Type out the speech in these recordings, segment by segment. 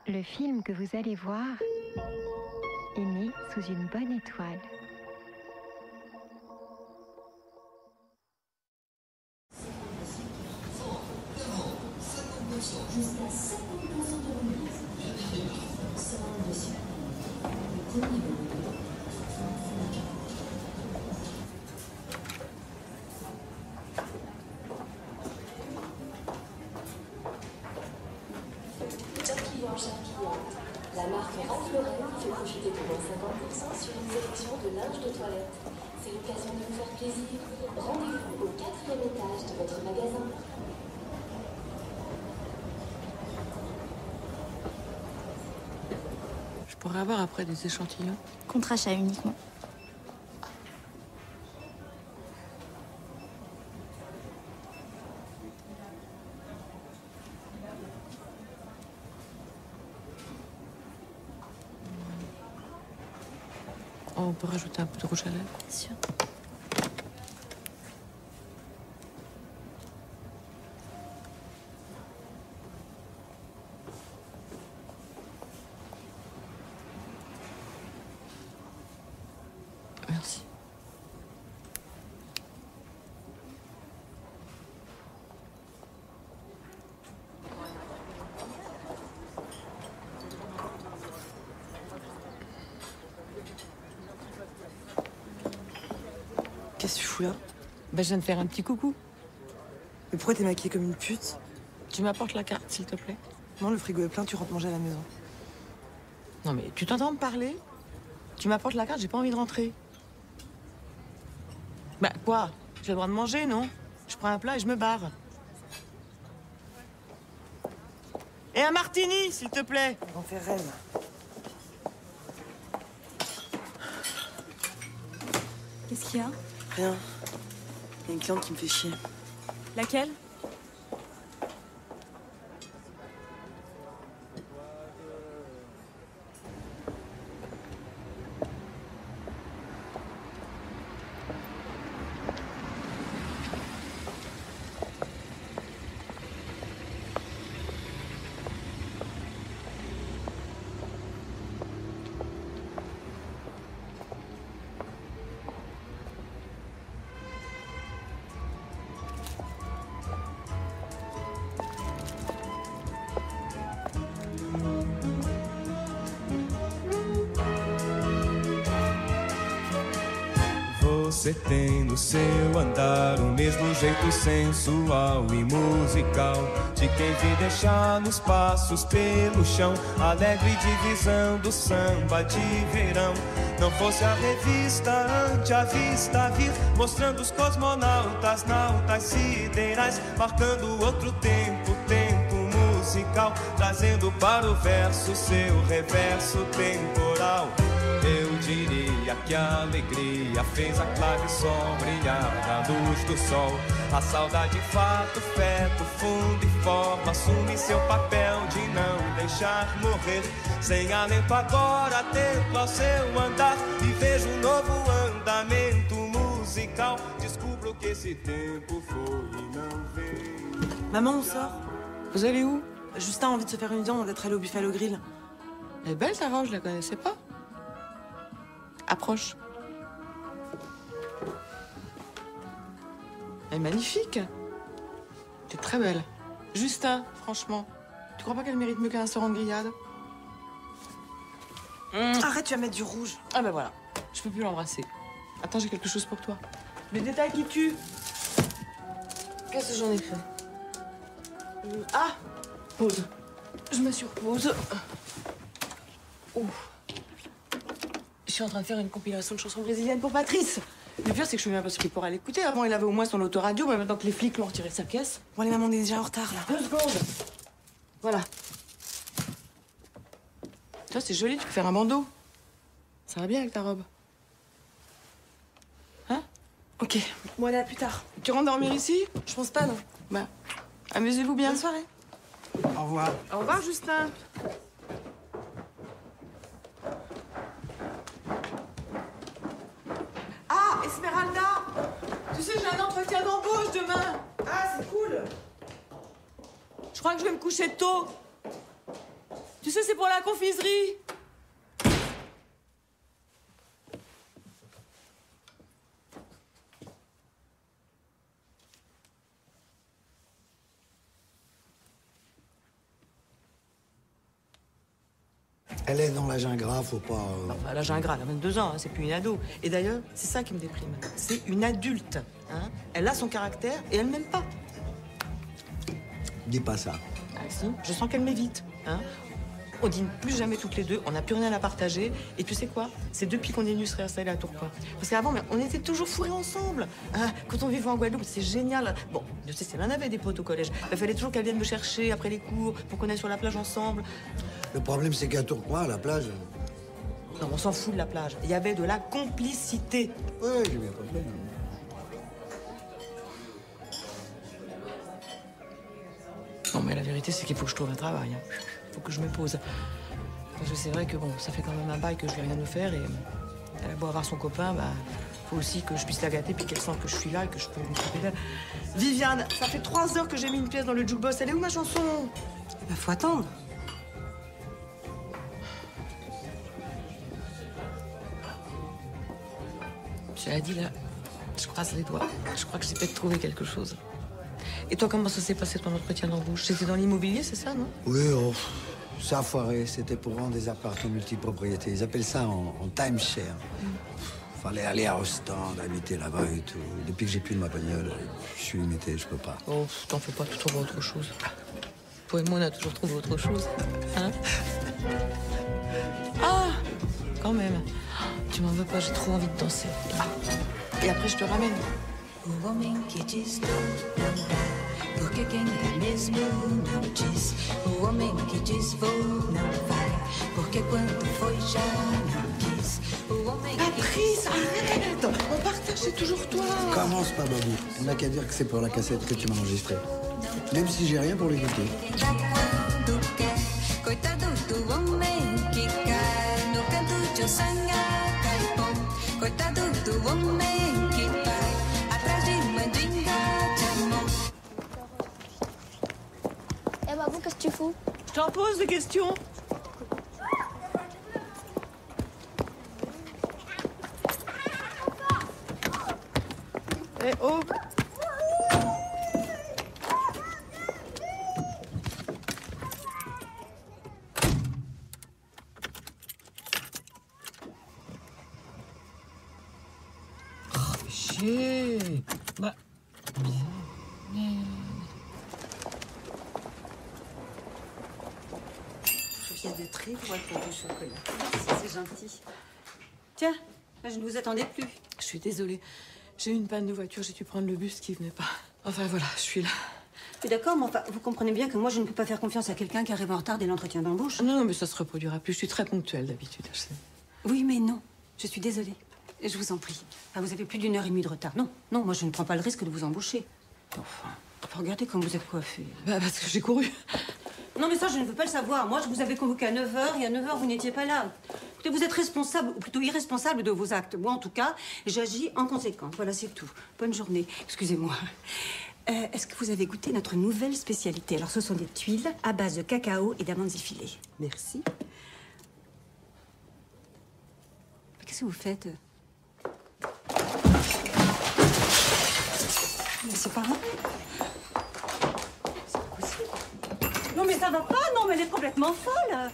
Le film que vous allez voir est né sous une bonne étoile. Jusqu'à 50% de remise. Sera dessus. Le premier Champignon. La marque Ralph Lauren fait profiter de moins 50% sur une sélection de linge de toilette. C'est l'occasion de vous faire plaisir. Rendez-vous au 4e étage de votre magasin. Je pourrais avoir après des échantillons. Contre-achat uniquement. On peut rajouter un peu de rouge à lèvres. Bien sûr. Merci. Qu'est-ce que tu fous là? Ben, je viens de faire un petit coucou. Mais pourquoi t'es maquillée comme une pute? Tu m'apportes la carte, s'il te plaît? Non, le frigo est plein, tu rentres manger à la maison. Non, mais tu t'entends me parler? Tu m'apportes la carte, j'ai pas envie de rentrer. Bah, quoi? J'ai le droit de manger, non? Je prends un plat et je me barre. Et un martini, s'il te plaît! On fait reine. Qu'est-ce qu'il y a? Rien. Il y a une cliente qui me fait chier. Laquelle? Você tem no seu andar o mesmo jeito sensual e musical de quem vem deixar nos passos pelo chão, alegre divisão do samba de verão. Não fosse a revista ante a vista vir, mostrando os cosmonautas, nautas siderais, marcando outro tempo, tempo musical, trazendo para o verso seu reverso temporal. Eu diria que a alegria fez a clave sol brilhar na luz do sol. A saudade, fato, feto, fundo e forma, assume seu papel de não deixar morrer. Sem alento agora, atento ao seu andar, e vejo um novo andamento musical. Descubro que esse tempo foi e não veio. Maman, on sort. Vous allez où? Justin a envie de se faire une viande, on va être allé au Buffalo Grill. Elle est belle, ta robe, je la connaissais pas. Approche. Elle est magnifique. T'es très belle. Justin, franchement, tu crois pas qu'elle mérite mieux qu'un restaurant de grillade? Arrête, tu vas mettre du rouge. Ah ben voilà, je peux plus l'embrasser. Attends, j'ai quelque chose pour toi. Les détails qui tuent. Qu'est-ce que j'en ai fait? Ah, pause. Je me surpose. Oh. Je suis en train de faire une compilation de chansons brésiliennes pour Patrice. Le pire, c'est que je suis bien parce qu'il pourra l'écouter. Avant, il avait au moins son autoradio, mais maintenant que les flics l'ont retiré de sa caisse. Bon, allez, maman, on est déjà en retard, là. 2 secondes. Voilà. Toi, c'est joli, tu peux faire un bandeau. Ça va bien avec ta robe. Hein? Ok. Bon, allez, à plus tard. Tu rentres dormir ici? Je pense pas, non. Bah, amusez-vous bien. Bonne soirée. Au revoir. Au revoir, Justin. Ah, Esmeralda! Tu sais, j'ai un entretien d'embauche demain. Ah, c'est cool. Je crois que je vais me coucher tôt. Tu sais, c'est pour la confiserie. Elle est dans l'âge ingrat, faut pas... Enfin, l'âge ingrat, elle a 22 ans, hein, c'est plus une ado. Et d'ailleurs, c'est ça qui me déprime. C'est une adulte. Hein. Elle a son caractère et elle m'aime pas. Dis pas ça. Ah si, je sens qu'elle m'évite. Hein. On dîne plus jamais toutes les deux, on n'a plus rien à partager. Et tu sais quoi? C'est depuis qu'on est venus se réinstaller à Tourcoing. Parce qu'avant, on était toujours fourrés ensemble. Hein. Quand on vivait en Guadeloupe, c'est génial. Bon, je sais, elle en avait des potes au collège. Il fallait toujours qu'elle vienne me chercher après les cours pour qu'on aille sur la plage ensemble. Le problème, c'est qu'à Tourcoing, à la plage... Non, on s'en fout de la plage. Il y avait de la complicité. Ouais, j'ai bien compris. Non, mais la vérité, c'est qu'il faut que je trouve un travail. Hein. Faut que je me pose. Parce que c'est vrai que bon, ça fait quand même un bail que je vais rien me faire et elle a beau avoir son copain, bah, faut aussi que je puisse la gâter puis qu'elle sente que je suis là et que je peux m'occuper d'elle. Viviane, ça fait 3 heures que j'ai mis une pièce dans le jukebox. Elle est où ma chanson? Eh ben, faut attendre. Tu l'as dit là, je croise les doigts. Je crois que j'ai peut-être trouvé quelque chose. Et toi, comment ça s'est passé ton entretien d'embauche? C'était dans l'immobilier, c'est ça, non? Oui, oh, ça a foiré. C'était pour vendre des appartements multipropriétés. Ils appellent ça en timeshare. Fallait aller à Ostende, habiter là-bas et tout. Depuis que j'ai plus de ma bagnole, je suis limité, je peux pas. Oh, t'en fais pas, tu trouves autre chose. Toi et moi, on a toujours trouvé autre chose. Hein? Ah! Quand même. Tu m'en veux pas, j'ai trop envie de danser. Ah. Et après, je te ramène. O homem que diz não dá, porque quem dá mesmo não diz. O homem que diz vou não vai, porque quando foi já não quis. O homem que Patrice, arrête! On partage, c'est toujours toi. Commence pas, Babou. On n'a qu'à dire que c'est pour la cassette que tu m'as enregistrée. Même si j'ai rien pour l'écouter. dá quando quer. Coitado do homem que cai no canto de Osanga, caipom. Coitado do homem que vai atrás de mandinga de amor. Eh Babou, qu'est-ce que tu fous? Je t'en pose des questions. Eh oh! Chier! Bah. Je viens de très loin pour du chocolat. Merci, c'est gentil. Tiens, là, je ne vous attendais plus. Je suis désolée. J'ai eu une panne de voiture, j'ai dû prendre le bus qui venait pas. Enfin voilà, je suis là. Je suis d'accord, mais enfin, vous comprenez bien que moi, je ne peux pas faire confiance à quelqu'un qui arrive en retard dès l'entretien d'embauche. Non, non, mais ça se reproduira plus. Je suis très ponctuelle d'habitude, je sais. Oui, mais non. Je suis désolée. Je vous en prie. Ah, vous avez plus d'1 heure et demie de retard. Non, non, moi, je ne prends pas le risque de vous embaucher. Enfin, regardez comme vous êtes coiffée. Bah, parce que j'ai couru. Non, mais ça, je ne veux pas le savoir. Moi, je vous avais convoqué à 9 h et à 9 h, vous n'étiez pas là. Écoutez, vous êtes responsable, ou plutôt irresponsable de vos actes. Moi, en tout cas, j'agis en conséquence. Voilà, c'est tout. Bonne journée. Excusez-moi. Est-ce que vous avez goûté notre nouvelle spécialité? Alors, ce sont des tuiles à base de cacao et d'amandes effilées. Merci. Qu'est-ce que vous faites? Mais c'est pas vrai. C'est pas possible. Non, mais ça va pas, non, mais elle est complètement folle.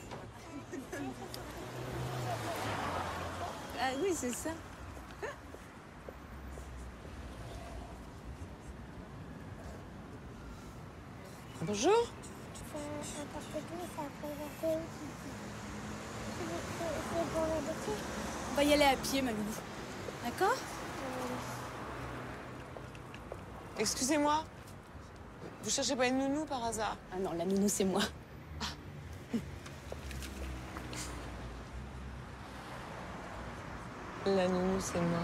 Ah oui, c'est ça. Bonjour. On va y aller à pied, ma loulou. D'accord? Excusez-moi. Vous cherchez pas une nounou par hasard? Ah non, la nounou, c'est moi. La nounou, c'est moi.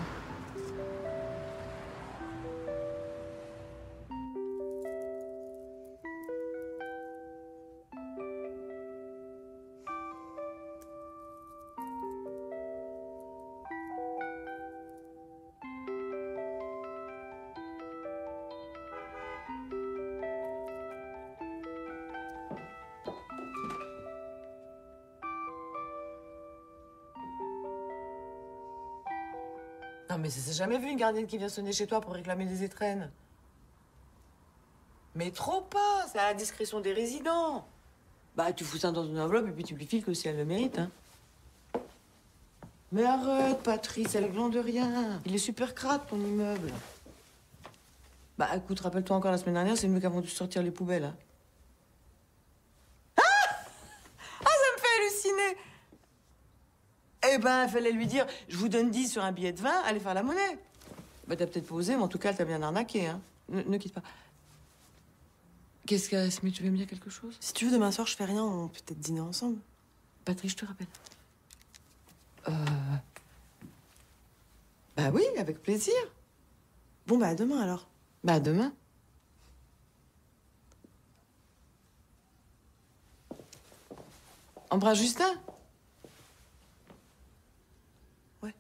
mais ça s'est jamais vu une gardienne qui vient sonner chez toi pour réclamer des étrennes. Mais trop pas, c'est à la discrétion des résidents. Bah, tu fous ça dans une enveloppe et puis tu lui files que si elle le mérite, hein. Mais arrête, Patrice, elle glande de rien. Il est super crade, ton immeuble. Bah, écoute, rappelle-toi encore la semaine dernière, c'est mieux qu'avant de sortir les poubelles, hein. Ah, ça me fait halluciner. Eh ben, il fallait lui dire, je vous donne 10 sur un billet de 20, allez faire la monnaie. Bah, t'as peut-être pas osé, mais en tout cas, elle t'a bien arnaqué, hein. Ne quitte pas. Qu'est-ce qu'il y a, Esmé, tu veux me dire quelque chose? Si tu veux, demain soir, je fais rien, on peut peut-être dîner ensemble. Patrice, je te rappelle. Bah oui, avec plaisir. Bon, bah, à demain, alors. Bah, à demain. Embrasse Justin. Ouais.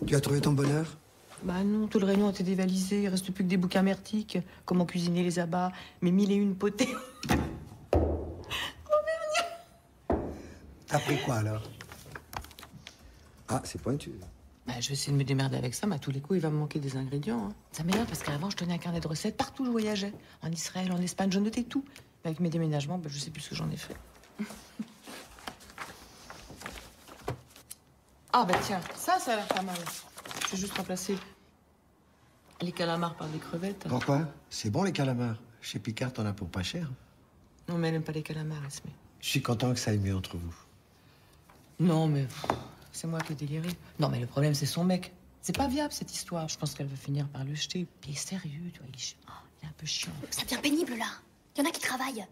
Tu as trouvé ton bonheur? Bah non, tout le rayon a été dévalisé. Il reste plus que des bouquins merdiques. Comment cuisiner les abats, mes 1001 potées. T'as pris quoi, alors? Ah, c'est pointu. Bah, je vais essayer de me démerder avec ça, mais à tous les coups, il va me manquer des ingrédients, hein. Ça m'énerve parce qu'avant, je tenais un carnet de recettes partout où je voyageais. En Israël, en Espagne, je notais tout. Mais avec mes déménagements, bah, je sais plus ce que j'en ai fait. Ah bah tiens, ça a l'air pas mal. Je vais juste remplacer les calamars par des crevettes. Pourquoi? C'est bon, les calamars. Chez Picard, t'en as pour pas cher. Non, mais elle aime pas les calamars, Esmé. Je suis content que ça aille mieux entre vous. Non, mais c'est moi qui ai déliré. Non, mais le problème, c'est son mec. C'est pas viable, cette histoire. Je pense qu'elle va finir par le jeter. Il est sérieux, tu vois, il est un peu chiant. Ça devient pénible là. Il y en a qui travaillent.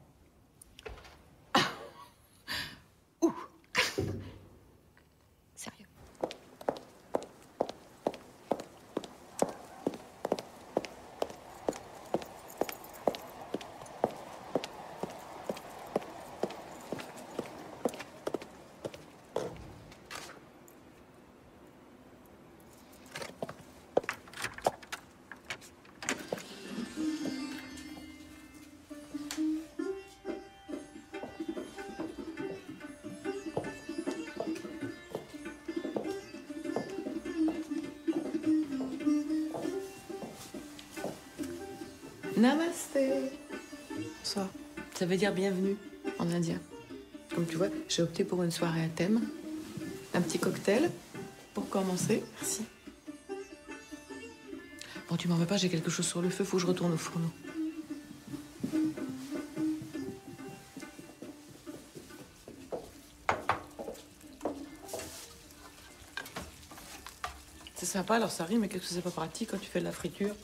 Sérieux. Namasté. Bonsoir. Ça veut dire bienvenue en indien. Comme tu vois, j'ai opté pour une soirée à thème. Un petit cocktail pour commencer. Merci. Bon, tu m'en veux pas, j'ai quelque chose sur le feu, faut que je retourne au fourneau. C'est sympa, alors ça rime, mais qu'est-ce que c'est pas pratique quand tu fais de la friture?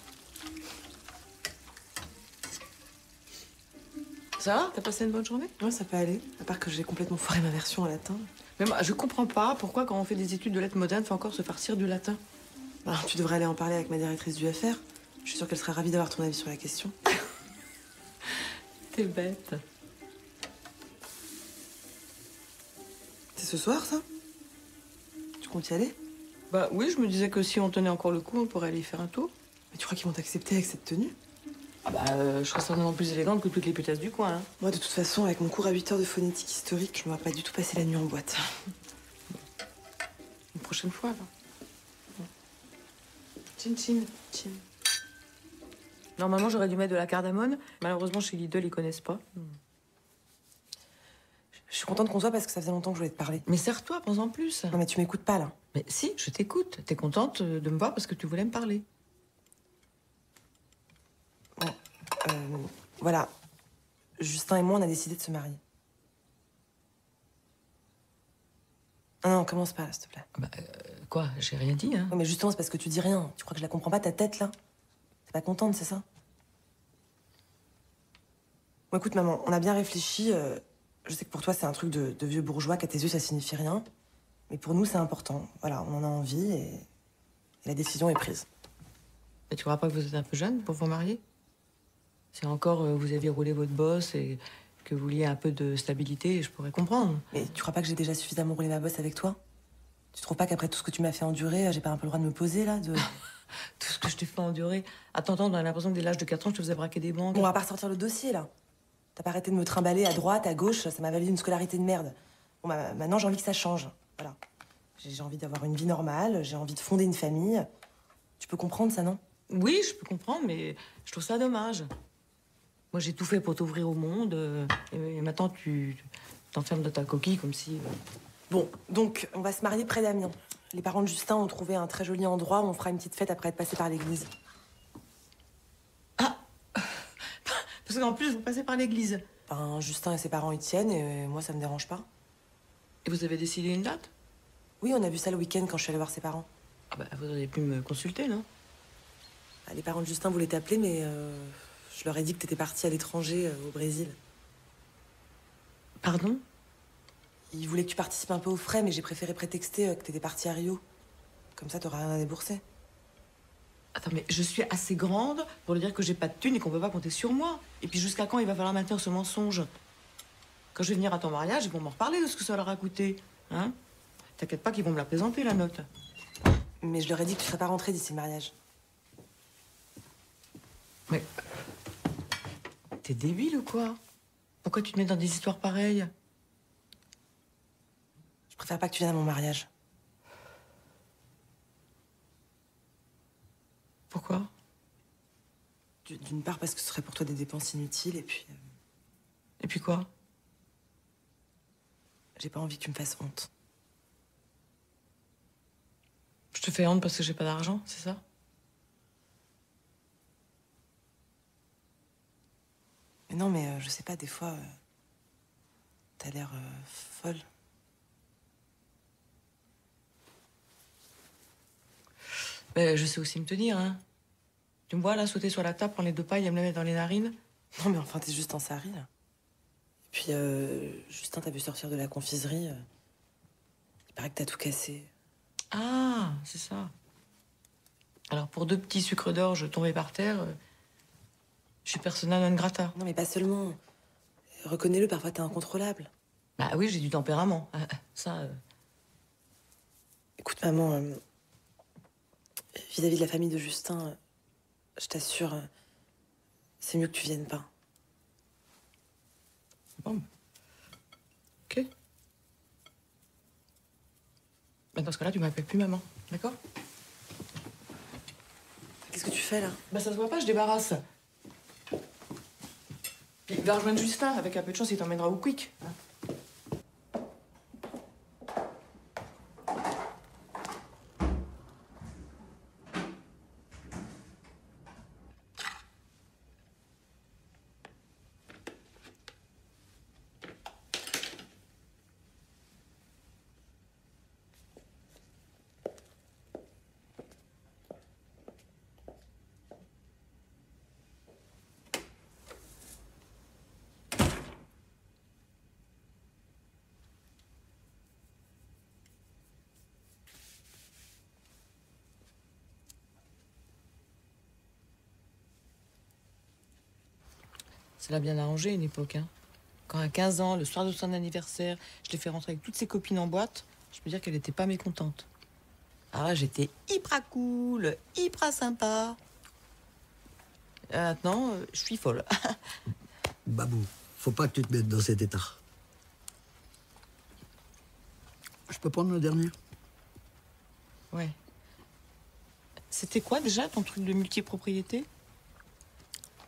Ça va? T'as passé une bonne journée? Ouais, ça peut aller. À part que j'ai complètement foiré ma version en latin. Mais moi, je comprends pas pourquoi, quand on fait des études de lettres modernes, faut encore se farcir du latin. Bah, tu devrais aller en parler avec ma directrice du FR. Je suis sûre qu'elle serait ravie d'avoir ton avis sur la question. T'es bête. C'est ce soir, ça? Tu comptes y aller? Bah oui, je me disais que si on tenait encore le coup, on pourrait aller y faire un tour. Mais tu crois qu'ils vont t'accepter avec cette tenue? Ah bah, je serais certainement plus élégante que toutes les putasses du coin, hein. Moi, de toute façon, avec mon cours à 8 heures de phonétique historique, je me vois pas du tout passer la nuit en boîte. Une prochaine fois, alors. Chin chin. Chin. Normalement, j'aurais dû mettre de la cardamone. Malheureusement, chez Lidl, ils connaissent pas. Je suis contente qu'on soit parce que ça faisait longtemps que je voulais te parler. Mais serre-toi, pense en plus. Non, mais tu m'écoutes pas, là. Mais si, je t'écoute. T'es contente de me voir parce que tu voulais me parler. Bon, voilà. Justin et moi, on a décidé de se marier. Ah non, commence pas, là, s'il te plaît. Bah, quoi? J'ai rien dit, hein. Ouais, mais justement, c'est parce que tu dis rien. Tu crois que je la comprends pas, ta tête, là? T'es pas contente, c'est ça? Bon, écoute, maman, on a bien réfléchi. Je sais que pour toi, c'est un truc de vieux bourgeois, qu'à tes yeux, ça signifie rien. Mais pour nous, c'est important. Voilà, on en a envie et la décision est prise. Et tu crois pas que vous êtes un peu jeune pour vous marier? Si encore vous aviez roulé votre bosse et que vous vouliez un peu de stabilité, je pourrais comprendre. Mais tu crois pas que j'ai déjà suffisamment roulé ma bosse avec toi? Tu trouves pas qu'après tout ce que tu m'as fait endurer, j'ai pas un peu le droit de me poser, là de... Tout ce que je t'ai fait endurer. Attends, on a l'impression que dès l'âge de 4 ans, je te faisais braquer des banques. Bon, on va pas ressortir le dossier, là. T'as pas arrêté de me trimballer à droite, à gauche, ça m'a valu une scolarité de merde. Bon, bah, maintenant, j'ai envie que ça change. Voilà. J'ai envie d'avoir une vie normale, j'ai envie de fonder une famille. Tu peux comprendre ça, non? Oui, je peux comprendre, mais je trouve ça dommage. Moi, j'ai tout fait pour t'ouvrir au monde, et maintenant, tu t'enfermes dans ta coquille comme si... Bon, donc, on va se marier près d'Amiens. Les parents de Justin ont trouvé un très joli endroit où on fera une petite fête après être passé par l'église. Ah! Parce qu'en plus, vous passez par l'église. Ben, Justin et ses parents y tiennent, et moi, ça me dérange pas. Et vous avez décidé une date? Oui, on a vu ça le week-end quand je suis allée voir ses parents. Ah bah, vous auriez pu me consulter, non? Ah, les parents de Justin voulaient t'appeler, mais je leur ai dit que t'étais partie à l'étranger, au Brésil. Pardon? Ils voulaient que tu participes un peu aux frais, mais j'ai préféré prétexter que t'étais partie à Rio. Comme ça, t'auras rien à débourser. Attends, mais je suis assez grande pour lui dire que j'ai pas de thune et qu'on peut pas compter sur moi. Et puis jusqu'à quand il va falloir maintenir ce mensonge? Quand je vais venir à ton mariage, ils vont m'en reparler de ce que ça leur a coûté. Hein? T'inquiète pas qu'ils vont me la présenter, la note. Mais je leur ai dit que tu serais pas rentrée d'ici le mariage. Mais... T'es débile ou quoi? Pourquoi tu te mets dans des histoires pareilles? Je préfère pas que tu viennes à mon mariage. Pourquoi? D'une part parce que ce serait pour toi des dépenses inutiles, et puis... Et puis quoi? J'ai pas envie que tu me fasses honte. Je te fais honte parce que j'ai pas d'argent, c'est ça? Mais non, mais je sais pas, des fois... t'as l'air folle. Mais je sais aussi me tenir, hein. Tu me vois, là, sauter sur la table, prendre les 2 pailles et me les mettre dans les narines? Non, mais enfin, t'es juste en sarri, là. Et puis, Justin t'a vu sortir de la confiserie. Il paraît que t'as tout cassé. Ah, c'est ça. Alors, pour 2 petits sucres d'orge tombés par terre, je suis persona non grata. Non, mais pas seulement. Reconnais-le, parfois t'es incontrôlable. Bah oui, j'ai du tempérament. Ça... Écoute, maman, vis-à-vis de la famille de Justin, je t'assure, c'est mieux que tu viennes pas. Bon. Ok. Bah dans ce cas-là, tu m'appelles plus maman, d'accord? Qu'est-ce que tu fais, là? Bah ça se voit pas, je débarrasse. Puis va rejoindre Justin, avec un peu de chance, il t'emmènera au Quick. Hein. Ça l'a bien arrangé, une époque, hein. Quand à 15 ans, le soir de son anniversaire, je l'ai fait rentrer avec toutes ses copines en boîte, je peux dire qu'elle n'était pas mécontente. Ah, j'étais hyper cool, hyper sympa. Maintenant, je suis folle. Babou, faut pas que tu te mettes dans cet état. Je peux prendre le dernier? Ouais. C'était quoi déjà ton truc de multipropriété?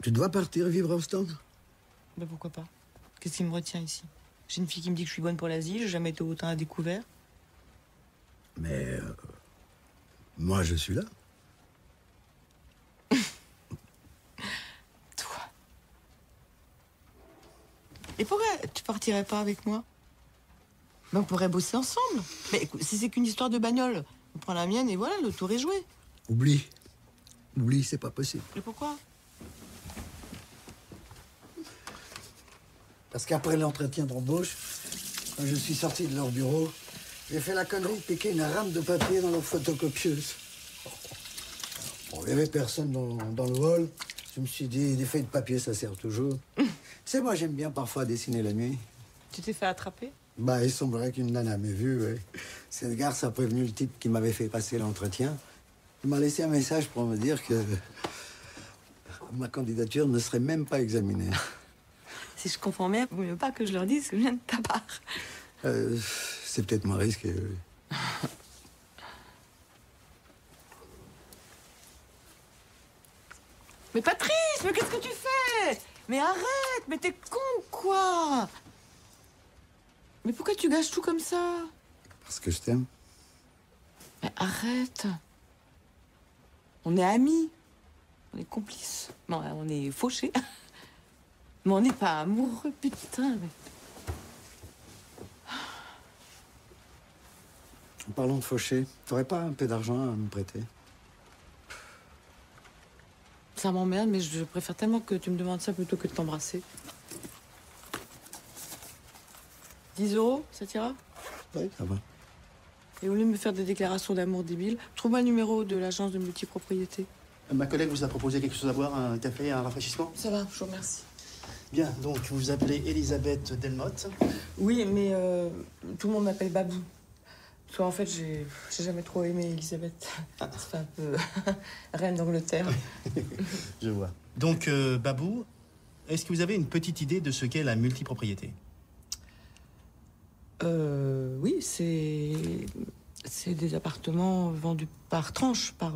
Tu dois partir vivre à Ostende? Ben pourquoi pas? Qu'est-ce qui me retient ici? J'ai une fille qui me dit que je suis bonne pour l'asile, j'ai jamais été autant à découvert. Mais... moi, je suis là. Toi. Et pourquoi tu partirais pas avec moi? Ben on pourrait bosser ensemble. Mais écoute, si c'est qu'une histoire de bagnole, on prend la mienne et voilà, le tour est joué. Oublie. Oublie, c'est pas possible. Et pourquoi? Parce qu'après l'entretien d'embauche, quand je suis sorti de leur bureau, j'ai fait la connerie de piquer une rame de papier dans leur photocopieuse. Bon, il n'y avait personne dans le hall. Je me suis dit, des feuilles de papier, ça sert toujours. Tu sais, moi, j'aime bien parfois dessiner la nuit. Tu t'es fait attraper? Bah, il semblerait qu'une nana m'ait vu, ouais. Cette garce a prévenu le type qui m'avait fait passer l'entretien. Il m'a laissé un message pour me dire que ma candidature ne serait même pas examinée. Si je comprends bien, il vaut mieux pas que je leur dise que je viens de ta part. C'est peut-être mon risque. Mais Patrice, mais qu'est-ce que tu fais? Mais arrête, mais t'es con ou quoi? Mais pourquoi tu gâches tout comme ça? Parce que je t'aime. Mais arrête. On est amis. On est complices. Bon, on est fauchés. Mais on n'est pas amoureux, putain. Mais... En parlant de fauché, t'aurais pas un peu d'argent à me prêter? Ça m'emmerde, mais je préfère tellement que tu me demandes ça plutôt que de t'embrasser. 10 €, ça t'ira? Oui, ça va. Et au lieu de me faire des déclarations d'amour débiles, trouve-moi le numéro de l'agence de multipropriété. Ma collègue vous a proposé quelque chose à boire, un café, un rafraîchissement? Ça va, je vous remercie. Bien, donc vous vous appelez Elisabeth Delmotte. Oui, mais tout le monde m'appelle Babou. Parce qu'en fait, j'ai jamais trop aimé Elisabeth. Ça fait un peu reine d'Angleterre. Je vois. Donc, Babou, est-ce que vous avez une petite idée de ce qu'est la multipropriété? Oui, c'est des appartements vendus par tranche, par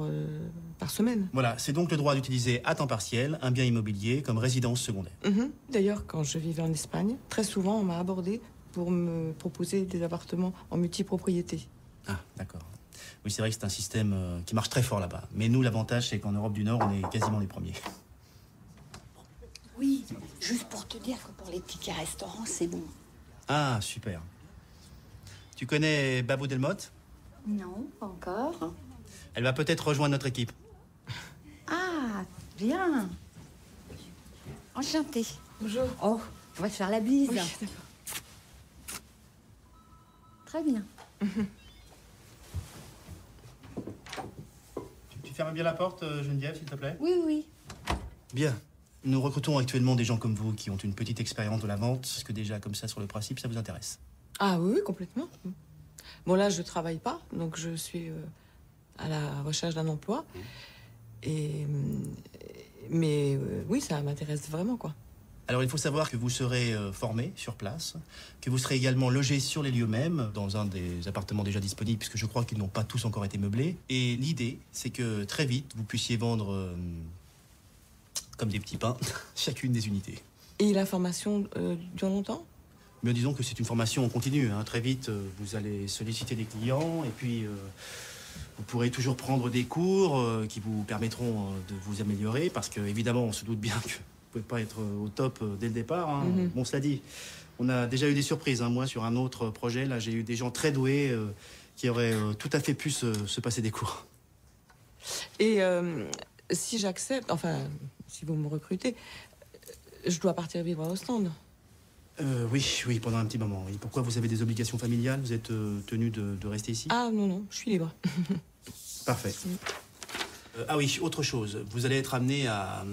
semaine. Voilà, c'est donc le droit d'utiliser à temps partiel un bien immobilier comme résidence secondaire. D'ailleurs, quand je vivais en Espagne, très souvent, on m'a abordé pour me proposer des appartements en multipropriété. Ah, d'accord. Oui, c'est vrai que c'est un système qui marche très fort là-bas. Mais nous, l'avantage, c'est qu'en Europe du Nord, on est quasiment les premiers. Oui, juste pour te dire que pour les tickets restaurants, c'est bon. Ah, super. Tu connais Babou Delmotte? Non, pas encore. Elle va peut-être rejoindre notre équipe. Ah, bien. Enchantée. Bonjour. Oh, on va se faire la bise. Oui, d'accord. Très bien. Tu fermes bien la porte, Geneviève, s'il te plaît? Oui, oui. Bien. Nous recrutons actuellement des gens comme vous qui ont une petite expérience de la vente. Est-ce que déjà, comme ça, sur le principe, ça vous intéresse? Ah oui, complètement. Bon, là, je travaille pas, donc je suis à la recherche d'un emploi. Mais oui, ça m'intéresse vraiment, quoi. Alors, il faut savoir que vous serez formé sur place, que vous serez également logé sur les lieux mêmes, dans un des appartements déjà disponibles, puisque je crois qu'ils n'ont pas tous encore été meublés. Et l'idée, c'est que très vite, vous puissiez vendre, comme des petits pains, chacune des unités. Et la formation dure longtemps? Mais disons que c'est une formation en continu. Hein. Très vite, vous allez solliciter des clients, et puis vous pourrez toujours prendre des cours qui vous permettront de vous améliorer, parce que évidemment, on se doute bien que vous ne pouvez pas être au top dès le départ. Hein. Bon, cela dit, on a déjà eu des surprises. Hein. Moi, sur un autre projet, là, j'ai eu des gens très doués qui auraient tout à fait pu se passer des cours. Et si j'accepte, enfin, si vous me recrutez, je dois partir vivre à Ostende. Oui, pendant un petit moment. Oui. Pourquoi? Vous avez des obligations familiales? Vous êtes tenu de rester ici? Ah non, je suis libre. Parfait. Ah oui, autre chose. Vous allez être amené à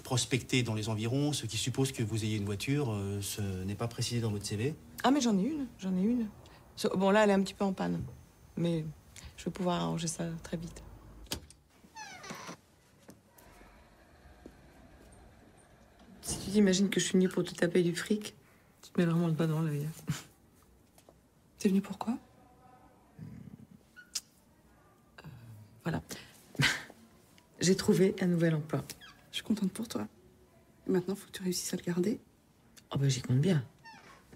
prospecter dans les environs, ce qui suppose que vous ayez une voiture. Ce n'est pas précisé dans votre CV. Ah, mais j'en ai une. Bon, là, elle est un petit peu en panne. Mais je vais pouvoir arranger ça très vite. Si tu t'imagines que je suis venue pour te taper du fric, tu te mets vraiment le doigt dans l'œil. T'es venue pourquoi? Voilà. J'ai trouvé un nouvel emploi. Je suis contente pour toi. Et maintenant, faut que tu réussisses à le garder. Oh bah j'y compte bien.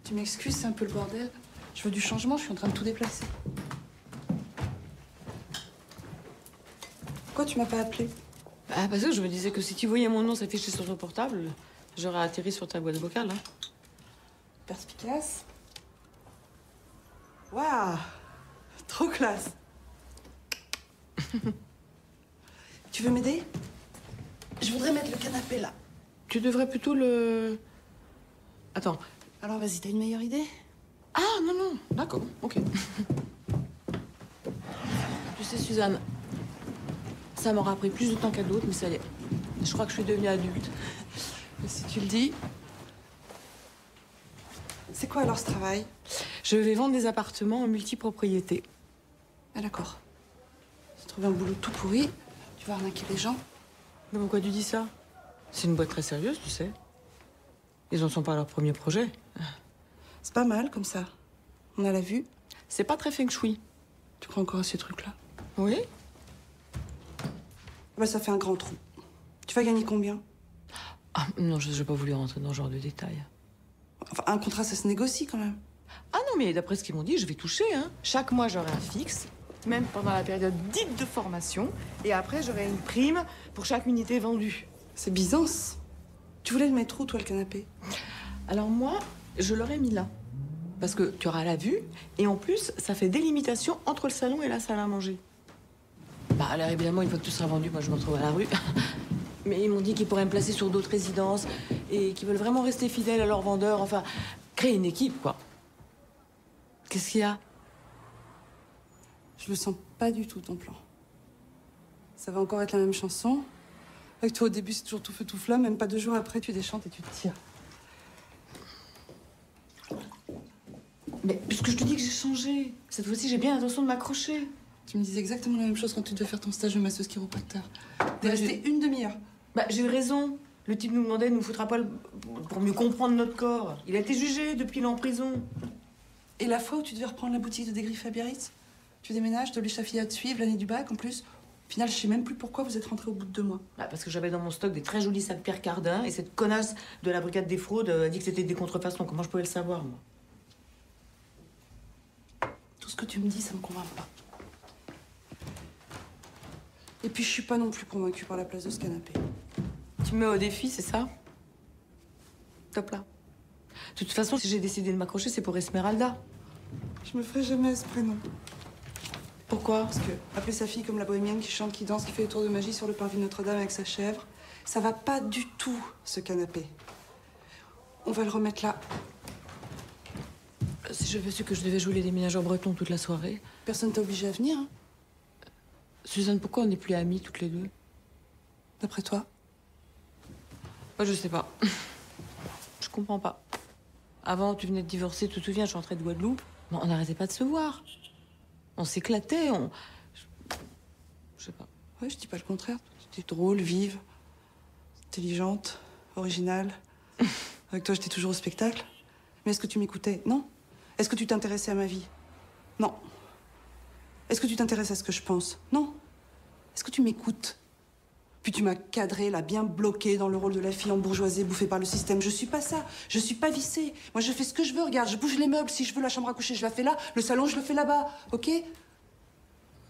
Tu m'excuses, c'est un peu le bordel. Je veux du changement, je suis en train de tout déplacer. Pourquoi tu m'as pas appelé? Ah, parce que je me disais que si tu voyais mon nom s'afficher sur ton portable, j'aurais atterri sur ta boîte vocale. Hein. Perspicace. Waouh, trop classe. Tu veux m'aider? Je voudrais mettre le canapé là. Tu devrais plutôt le... Attends. Alors vas-y, t'as une meilleure idée? Ah, non, d'accord, ok. Tu sais, Suzanne, ça m'aura pris plus de temps qu'à d'autres, mais ça allait. Je crois que je suis devenue adulte. Mais si tu le dis. C'est quoi alors ce travail? Je vais vendre des appartements en multipropriété. Ah d'accord. J'ai trouvé un boulot tout pourri. Tu vas arnaquer les gens. Mais pourquoi tu dis ça? C'est une boîte très sérieuse, tu sais. Ils en sont pas à leur premier projet. C'est pas mal comme ça. On a la vue. C'est pas très feng shui. Tu crois encore à ces trucs-là? Oui. Bah ça fait un grand trou. Tu vas gagner combien? Ah non, je n'ai pas voulu rentrer dans ce genre de détails. Enfin, un contrat, ça se négocie quand même. Ah non, mais d'après ce qu'ils m'ont dit, je vais toucher, hein. Chaque mois, j'aurai un fixe, même pendant la période dite de formation. Et après, j'aurai une prime pour chaque unité vendue. C'est Byzance. Tu voulais le mettre où, toi, le canapé? Alors moi, je l'aurais mis là. Parce que tu auras la vue, et en plus, ça fait délimitation entre le salon et la salle à manger. Bah alors évidemment, une fois que tout sera vendu, moi je me retrouve à la rue. Mais ils m'ont dit qu'ils pourraient me placer sur d'autres résidences et qu'ils veulent vraiment rester fidèles à leurs vendeurs. Enfin, créer une équipe, quoi. Qu'est-ce qu'il y a? Je le sens pas du tout, ton plan. Ça va encore être la même chanson. Avec toi, au début, c'est toujours tout feu, tout flamme. Même pas 2 jours après, tu déchantes et tu te tires. Mais puisque je te dis que j'ai changé. Cette fois-ci, j'ai bien l'intention de m'accrocher. Tu me disais exactement la même chose quand tu devais faire ton stage de masseuse chiropracteur. T'es restée une demi-heure. Bah, j'ai eu raison. Le type nous demandait de nous foutre à poil pour mieux comprendre notre corps. Il a été jugé depuis qu'il est en prison. Et la fois où tu devais reprendre la boutique de Desgriffes à Biarritz, tu déménages, t'obliges ta fille à te suivre l'année du bac en plus. Au final, je sais même plus pourquoi vous êtes rentrés au bout de 2 mois. Bah, parce que j'avais dans mon stock des très jolis sacs Pierre Cardin et cette connasse de la brigade des fraudes a dit que c'était des contrefaçons. Comment je pouvais le savoir, moi? Tout ce que tu me dis, ça me convainc pas. Et puis, je suis pas non plus convaincue par la place de ce canapé. Tu me mets au défi, c'est ça? Top là. De toute façon, si j'ai décidé de m'accrocher, c'est pour Esmeralda. Je me ferai jamais ce prénom. Pourquoi? Parce que appeler sa fille comme la bohémienne qui chante, qui danse, qui fait les tours de magie sur le parvis de Notre-Dame avec sa chèvre, ça va pas du tout, ce canapé. On va le remettre là. Si j'avais su que je devais jouer les déménageurs bretons toute la soirée. Personne t'a obligé à venir, hein? Suzanne, pourquoi on n'est plus amies toutes les deux? D'après toi? Moi, je sais pas. Je comprends pas. Avant, tu venais de divorcer, tu te souviens, je rentrais de Guadeloupe. Bon, on n'arrêtait pas de se voir. On s'éclatait, je sais pas. Ouais, je dis pas le contraire. J'étais drôle, vive, intelligente, originale. Avec toi, j'étais toujours au spectacle. Mais est-ce que tu m'écoutais? Non. Est-ce que tu t'intéressais à ma vie? Non. Est-ce que tu t'intéresses à ce que je pense? Non. Est-ce que tu m'écoutes? Puis tu m'as cadré, là, bien bloqué dans le rôle de la fille embourgeoisée, bouffée par le système. Je suis pas ça. Je suis pas vissée. Moi, je fais ce que je veux. Regarde, je bouge les meubles. Si je veux la chambre à coucher, je la fais là. Le salon, je le fais là-bas. OK?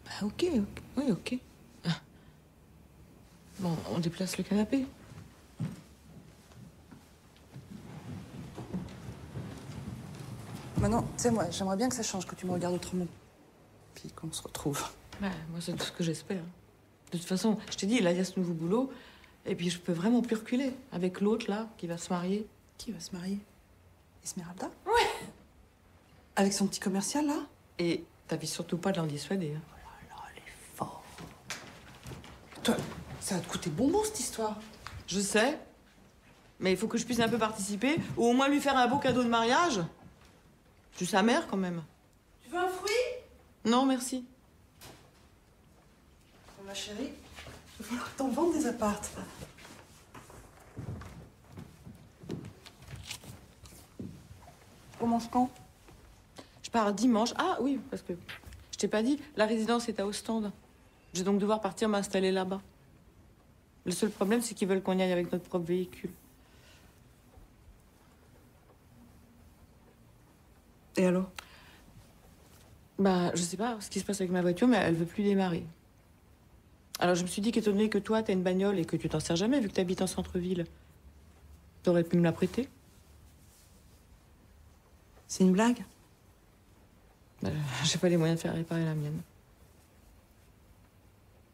Bah, ok. Oui, ok. Bon, on déplace le canapé. Maintenant, tu sais, moi, j'aimerais bien que ça change, que tu me regardes autrement. Puis qu'on se retrouve. Ouais, moi, c'est tout ce que j'espère. De toute façon, je t'ai dit, là, il y a ce nouveau boulot. Et puis, je peux vraiment plus reculer. Avec l'autre, là, qui va se marier. Qui va se marier? Esmeralda? Ouais. Avec son petit commercial, là? Et t'avises surtout pas de l'en dissuader. Hein. Oh là là, elle est forte. Toi, ça va te coûter bonbon, cette histoire. Je sais. Mais il faut que je puisse un peu participer. Ou au moins lui faire un beau cadeau de mariage. Je suis sa mère, quand même. Tu veux un fruit? Non, merci. Ma chérie, il va falloir t'en vendre des appartes. Commence quand? Je pars dimanche. Ah oui, parce que je t'ai pas dit, la résidence est à Ostende. Je vais donc devoir partir m'installer là-bas. Le seul problème, c'est qu'ils veulent qu'on y aille avec notre propre véhicule. Et alors? Bah, je sais pas ce qui se passe avec ma voiture, mais elle veut plus démarrer. Alors je me suis dit qu'étant donné que toi, t'as une bagnole et que tu t'en sers jamais, vu que t'habites en centre-ville, t'aurais pu me la prêter? C'est une blague? J'ai pas les moyens de faire réparer la mienne.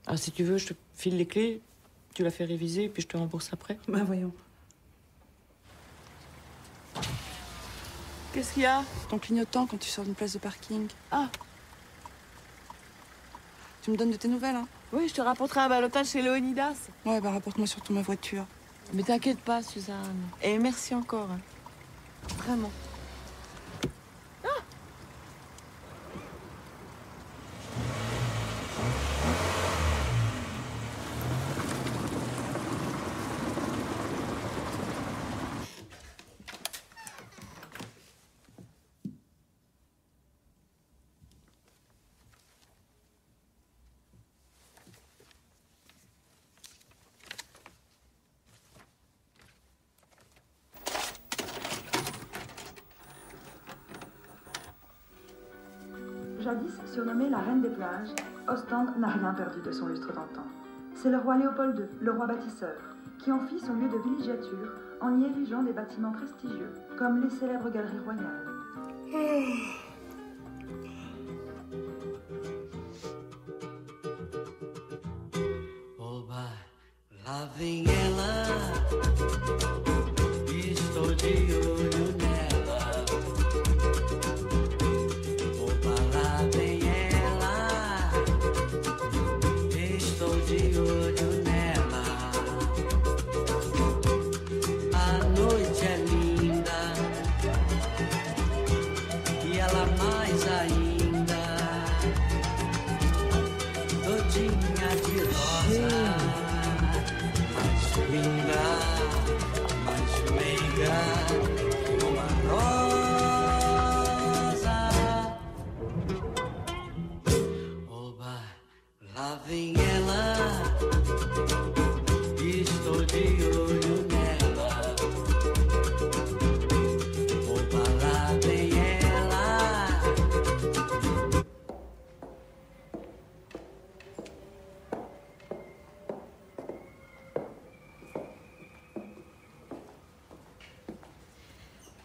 Alors si tu veux, je te file les clés, tu la fais réviser, et puis je te rembourse après. Bah voyons. Qu'est-ce qu'il y a? Ton clignotant quand tu sors d'une place de parking. Ah. Tu me donnes de tes nouvelles, hein? Oui, je te rapporterai un ballotage chez Léonidas. Ouais, bah rapporte-moi surtout ma voiture. Mais t'inquiète pas, Suzanne. Et merci encore. Hein. Vraiment. Jadis surnommée la reine des plages, Ostende n'a rien perdu de son lustre d'antan. C'est le roi Léopold II, le roi bâtisseur, qui en fit son lieu de villégiature en y érigeant des bâtiments prestigieux, comme les célèbres galeries royales. Oba, lá vem ela, estou de olho nela. Oba, lá vem ela, estou de olho nela. A noite é linda e ela mais ainda, todinha de rosa. Linda, mais meiga que uma rosa. Oba, lá vem ela, estou de olho nela. Oba, lá vem ela.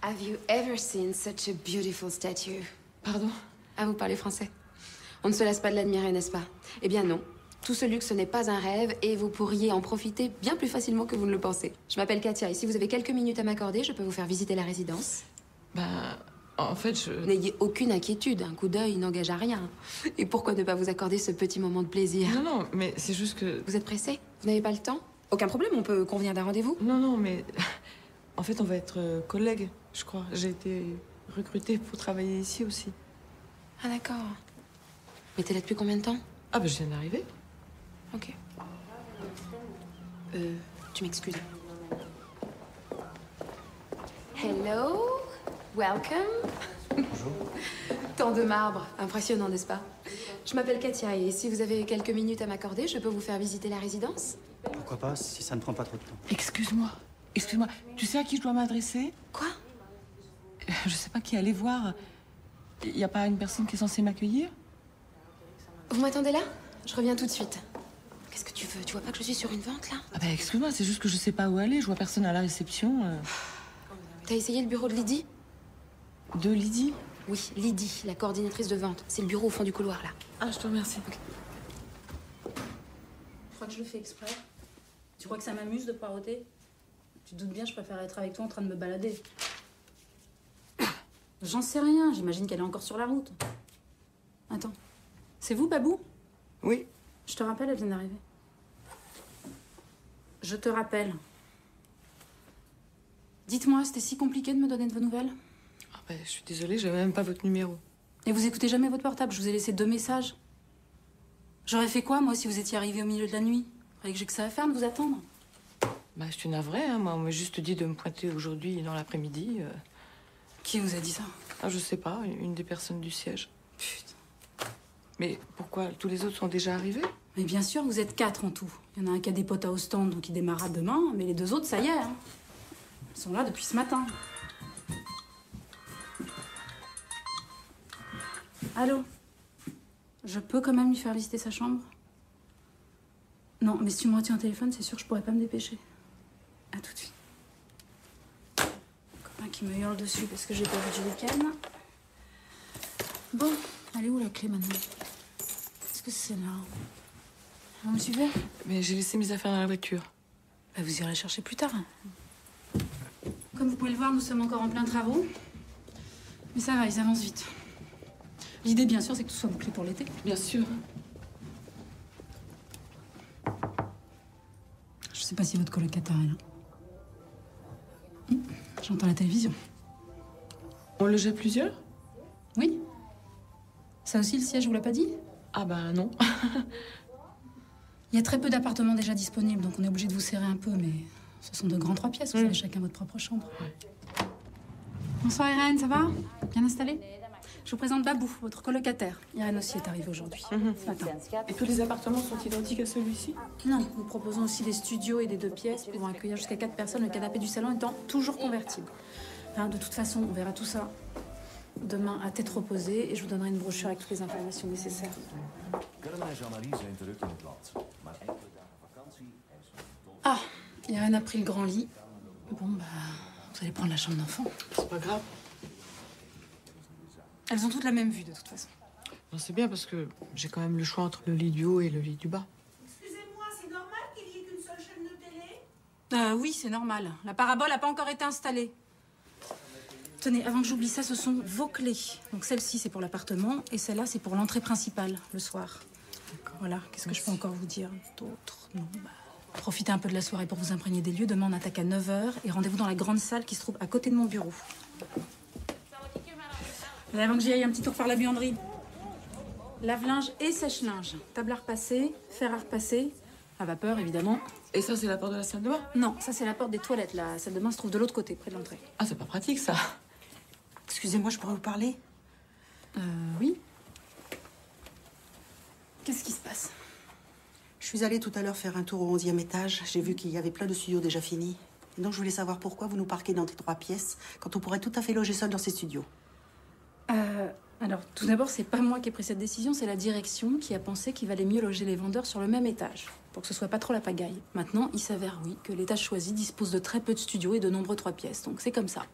Have you ever seen such a beautiful statue? Pardon? Ah, vous parlez français? On ne se lasse pas de l'admirer, n'est-ce pas? Eh bien non. Tout ce luxe n'est pas un rêve et vous pourriez en profiter bien plus facilement que vous ne le pensez. Je m'appelle Katia et si vous avez quelques minutes à m'accorder, je peux vous faire visiter la résidence. Ben, en fait, je... N'ayez aucune inquiétude, un coup d'œil n'engage à rien. Et pourquoi ne pas vous accorder ce petit moment de plaisir? Non, non, mais c'est juste que... Vous êtes pressé? Vous n'avez pas le temps? Aucun problème, on peut convenir d'un rendez-vous? Non, non, mais... En fait, on va être collègues, je crois. J'ai été recrutée pour travailler ici aussi. Ah d'accord. Mais t'es là depuis combien de temps? Ah ben, je viens d'arriver. Ok. Tu m'excuses. Hello, welcome. Bonjour. Tant de marbre, impressionnant, n'est-ce pas? Je m'appelle Katia et si vous avez quelques minutes à m'accorder, je peux vous faire visiter la résidence? Pourquoi pas, si ça ne prend pas trop de temps. Excuse-moi. Excuse-moi. Tu sais à qui je dois m'adresser? Quoi? Je sais pas qui aller voir. Il y a pas une personne qui est censée m'accueillir? Vous m'attendez là? Je reviens tout de suite. Qu'est-ce que tu veux? Tu vois pas que je suis sur une vente, là? Ah ben, excuse-moi, c'est juste que je sais pas où aller. Je vois personne à la réception. T'as essayé le bureau de Lydie? De Lydie? Oui, Lydie, la coordinatrice de vente. C'est le bureau au fond du couloir, là. Ah, je te remercie. Okay. Tu crois que je le fais exprès? Tu crois que ça m'amuse de poireauter? Tu te doutes bien, je préfère être avec toi en train de me balader. J'en sais rien, j'imagine qu'elle est encore sur la route. Attends. C'est vous, Babou? Oui. Je te rappelle, elle vient d'arriver. Je te rappelle. Dites-moi, c'était si compliqué de me donner de vos nouvelles? Ah ben, je suis désolée, j'avais même pas votre numéro. Et vous écoutez jamais votre portable? Je vous ai laissé 2 messages. J'aurais fait quoi, moi, si vous étiez arrivé au milieu de la nuit? Fallait que j'ai que ça à faire de vous attendre. Bah, je suis navrée, hein. Moi, on m'a juste dit de me pointer aujourd'hui dans l'après-midi. Qui vous a dit ça? Ah, je sais pas, une des personnes du siège. Putain. Mais pourquoi? Tous les autres sont déjà arrivés? Mais bien sûr, vous êtes 4 en tout. Il y en a un qui a des potes à Ostende, donc il démarrera demain. Mais les 2 autres, ça y est. Hein. Ils sont là depuis ce matin. Allô? Je peux quand même lui faire visiter sa chambre? Non, mais si tu me retiens au téléphone, c'est sûr que je pourrais pas me dépêcher. À tout de suite. Copain qui me hurle dessus parce que j'ai pas vu du week-end. Bon, elle est où la clé maintenant? Est-ce que c'est là? Vous me suivez? Mais j'ai laissé mes affaires dans la voiture. Bah, vous irez chercher plus tard. Comme vous pouvez le voir, nous sommes encore en plein travaux. Mais ça va, ils avancent vite. L'idée, bien sûr, c'est que tout soit bouclé pour l'été. Bien sûr. sais pas si votre colocataire est là. J'entends la télévision. On logeait plusieurs? Oui. Ça aussi, le siège vous l'a pas dit? Ah bah non. Il y a très peu d'appartements déjà disponibles, donc on est obligé de vous serrer un peu, mais ce sont de grands 3 pièces, vous avez chacun votre propre chambre. Bonsoir Irène, ça va? Bien installée? Je vous présente Babou, votre colocataire. Irène aussi est arrivée aujourd'hui, ce matin. Et tous les appartements sont identiques à celui-ci? Non, nous proposons aussi des studios et des 2 pièces pouvant accueillir jusqu'à 4 personnes, le canapé du salon étant toujours convertible. Enfin, de toute façon, on verra tout ça demain à tête reposée et je vous donnerai une brochure avec toutes les informations nécessaires. Ah, Irène a pris le grand lit. Bon, bah, vous allez prendre la chambre d'enfant. C'est pas grave. Elles ont toutes la même vue, de toute façon. Non, c'est bien parce que j'ai quand même le choix entre le lit du haut et le lit du bas. Excusez-moi, c'est normal qu'il y ait qu'une seule chaîne de télé? Oui, c'est normal. La parabole n'a pas encore été installée. Tenez, avant que j'oublie ça, ce sont vos clés. Donc celle-ci, c'est pour l'appartement et celle-là, c'est pour l'entrée principale, le soir. Voilà, qu'est-ce que je peux encore vous dire d'autre? Non, bah, profitez un peu de la soirée pour vous imprégner des lieux. Demain, on attaque à 9h et rendez-vous dans la grande salle qui se trouve à côté de mon bureau. Et avant que j'y aille, un petit tour par la buanderie. Lave-linge et sèche-linge. Table à repasser, fer à repasser, à vapeur, évidemment. Et ça, c'est la porte de la salle de bain? Non, ça, c'est la porte des toilettes. La salle de bain se trouve de l'autre côté, près de l'entrée. Ah, c'est pas pratique, ça. Excusez-moi, je pourrais vous parler? Oui. Qu'est-ce qui se passe? Je suis allée tout à l'heure faire un tour au 11e étage. J'ai vu qu'il y avait plein de studios déjà finis. Et donc, je voulais savoir pourquoi vous nous parquez dans des 3 pièces quand on pourrait tout à fait loger seul dans ces studios. Alors, tout d'abord, c'est pas moi qui ai pris cette décision, c'est la direction qui a pensé qu'il valait mieux loger les vendeurs sur le même étage, pour que ce soit pas trop la pagaille. Maintenant, il s'avère, oui, que l'étage choisi dispose de très peu de studios et de nombreux 3 pièces, donc c'est comme ça.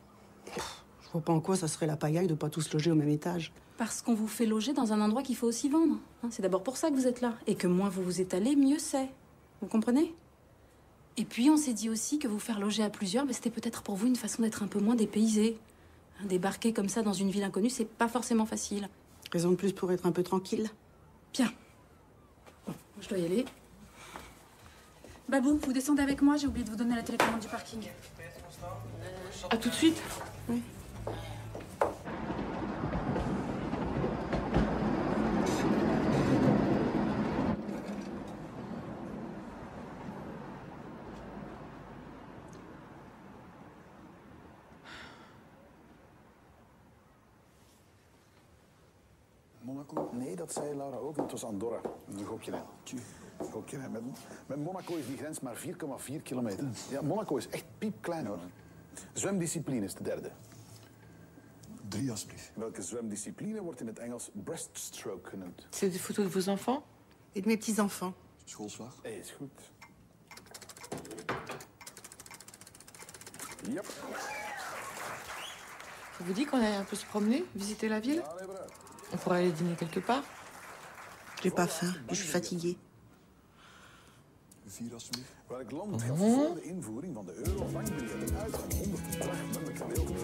Je vois pas en quoi ça serait la pagaille de pas tous loger au même étage. Parce qu'on vous fait loger dans un endroit qu'il faut aussi vendre. Hein, c'est d'abord pour ça que vous êtes là. Et que moins vous vous étalez, mieux c'est. Vous comprenez? Et puis, on s'est dit aussi que vous faire loger à plusieurs, c'était peut-être pour vous une façon d'être un peu moins dépaysé. Débarquer comme ça dans une ville inconnue, c'est pas forcément facile. Raison de plus pour être un peu tranquille. Bien. Bon, je dois y aller. Babou, vous descendez avec moi, j'ai oublié de vous donner la télécommande du parking. À tout de suite? Oui. Monaco? Nee, dat zei Laura ook. Het was Andorra. Een gokje in. Gokje in. Met Monaco is die grens maar 4,4 kilometer. Ja, Monaco is echt piepklein hoor. Zwemdiscipline is de derde. 3 alsjeblieft. Welke zwemdiscipline wordt in het Engels breaststroke genoemd? C'est des photos de vos enfants? Et de mes petits-enfants. Schoolslag. Is goed. Yep. Ça vous dit qu'on aille un peu se promener, visiter la ville? On pourrait aller dîner quelque part? J'ai pas faim, je suis fatiguée. 4 alsjeblieft. Welk land gaf voor de invoering van de euro bankbiljetten uit van 100 muntelijke beelden?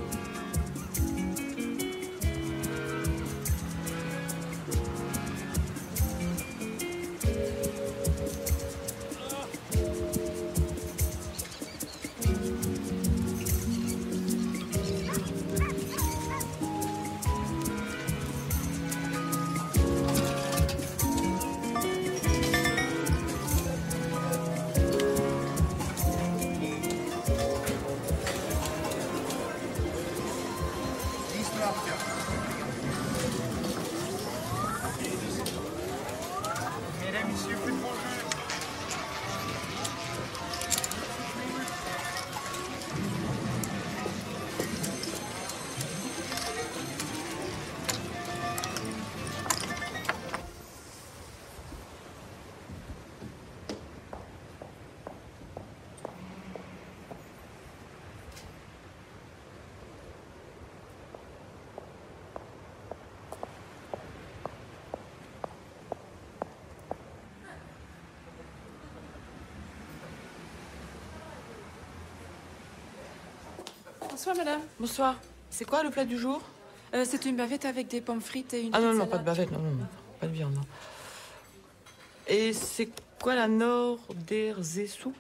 Bonsoir, madame. Bonsoir. C'est quoi le plat du jour? C'est une bavette avec des pommes frites et une Ah non, petite non, pas de bavette, non, non, pas de viande, non. Et c'est quoi la Norderzeessoep?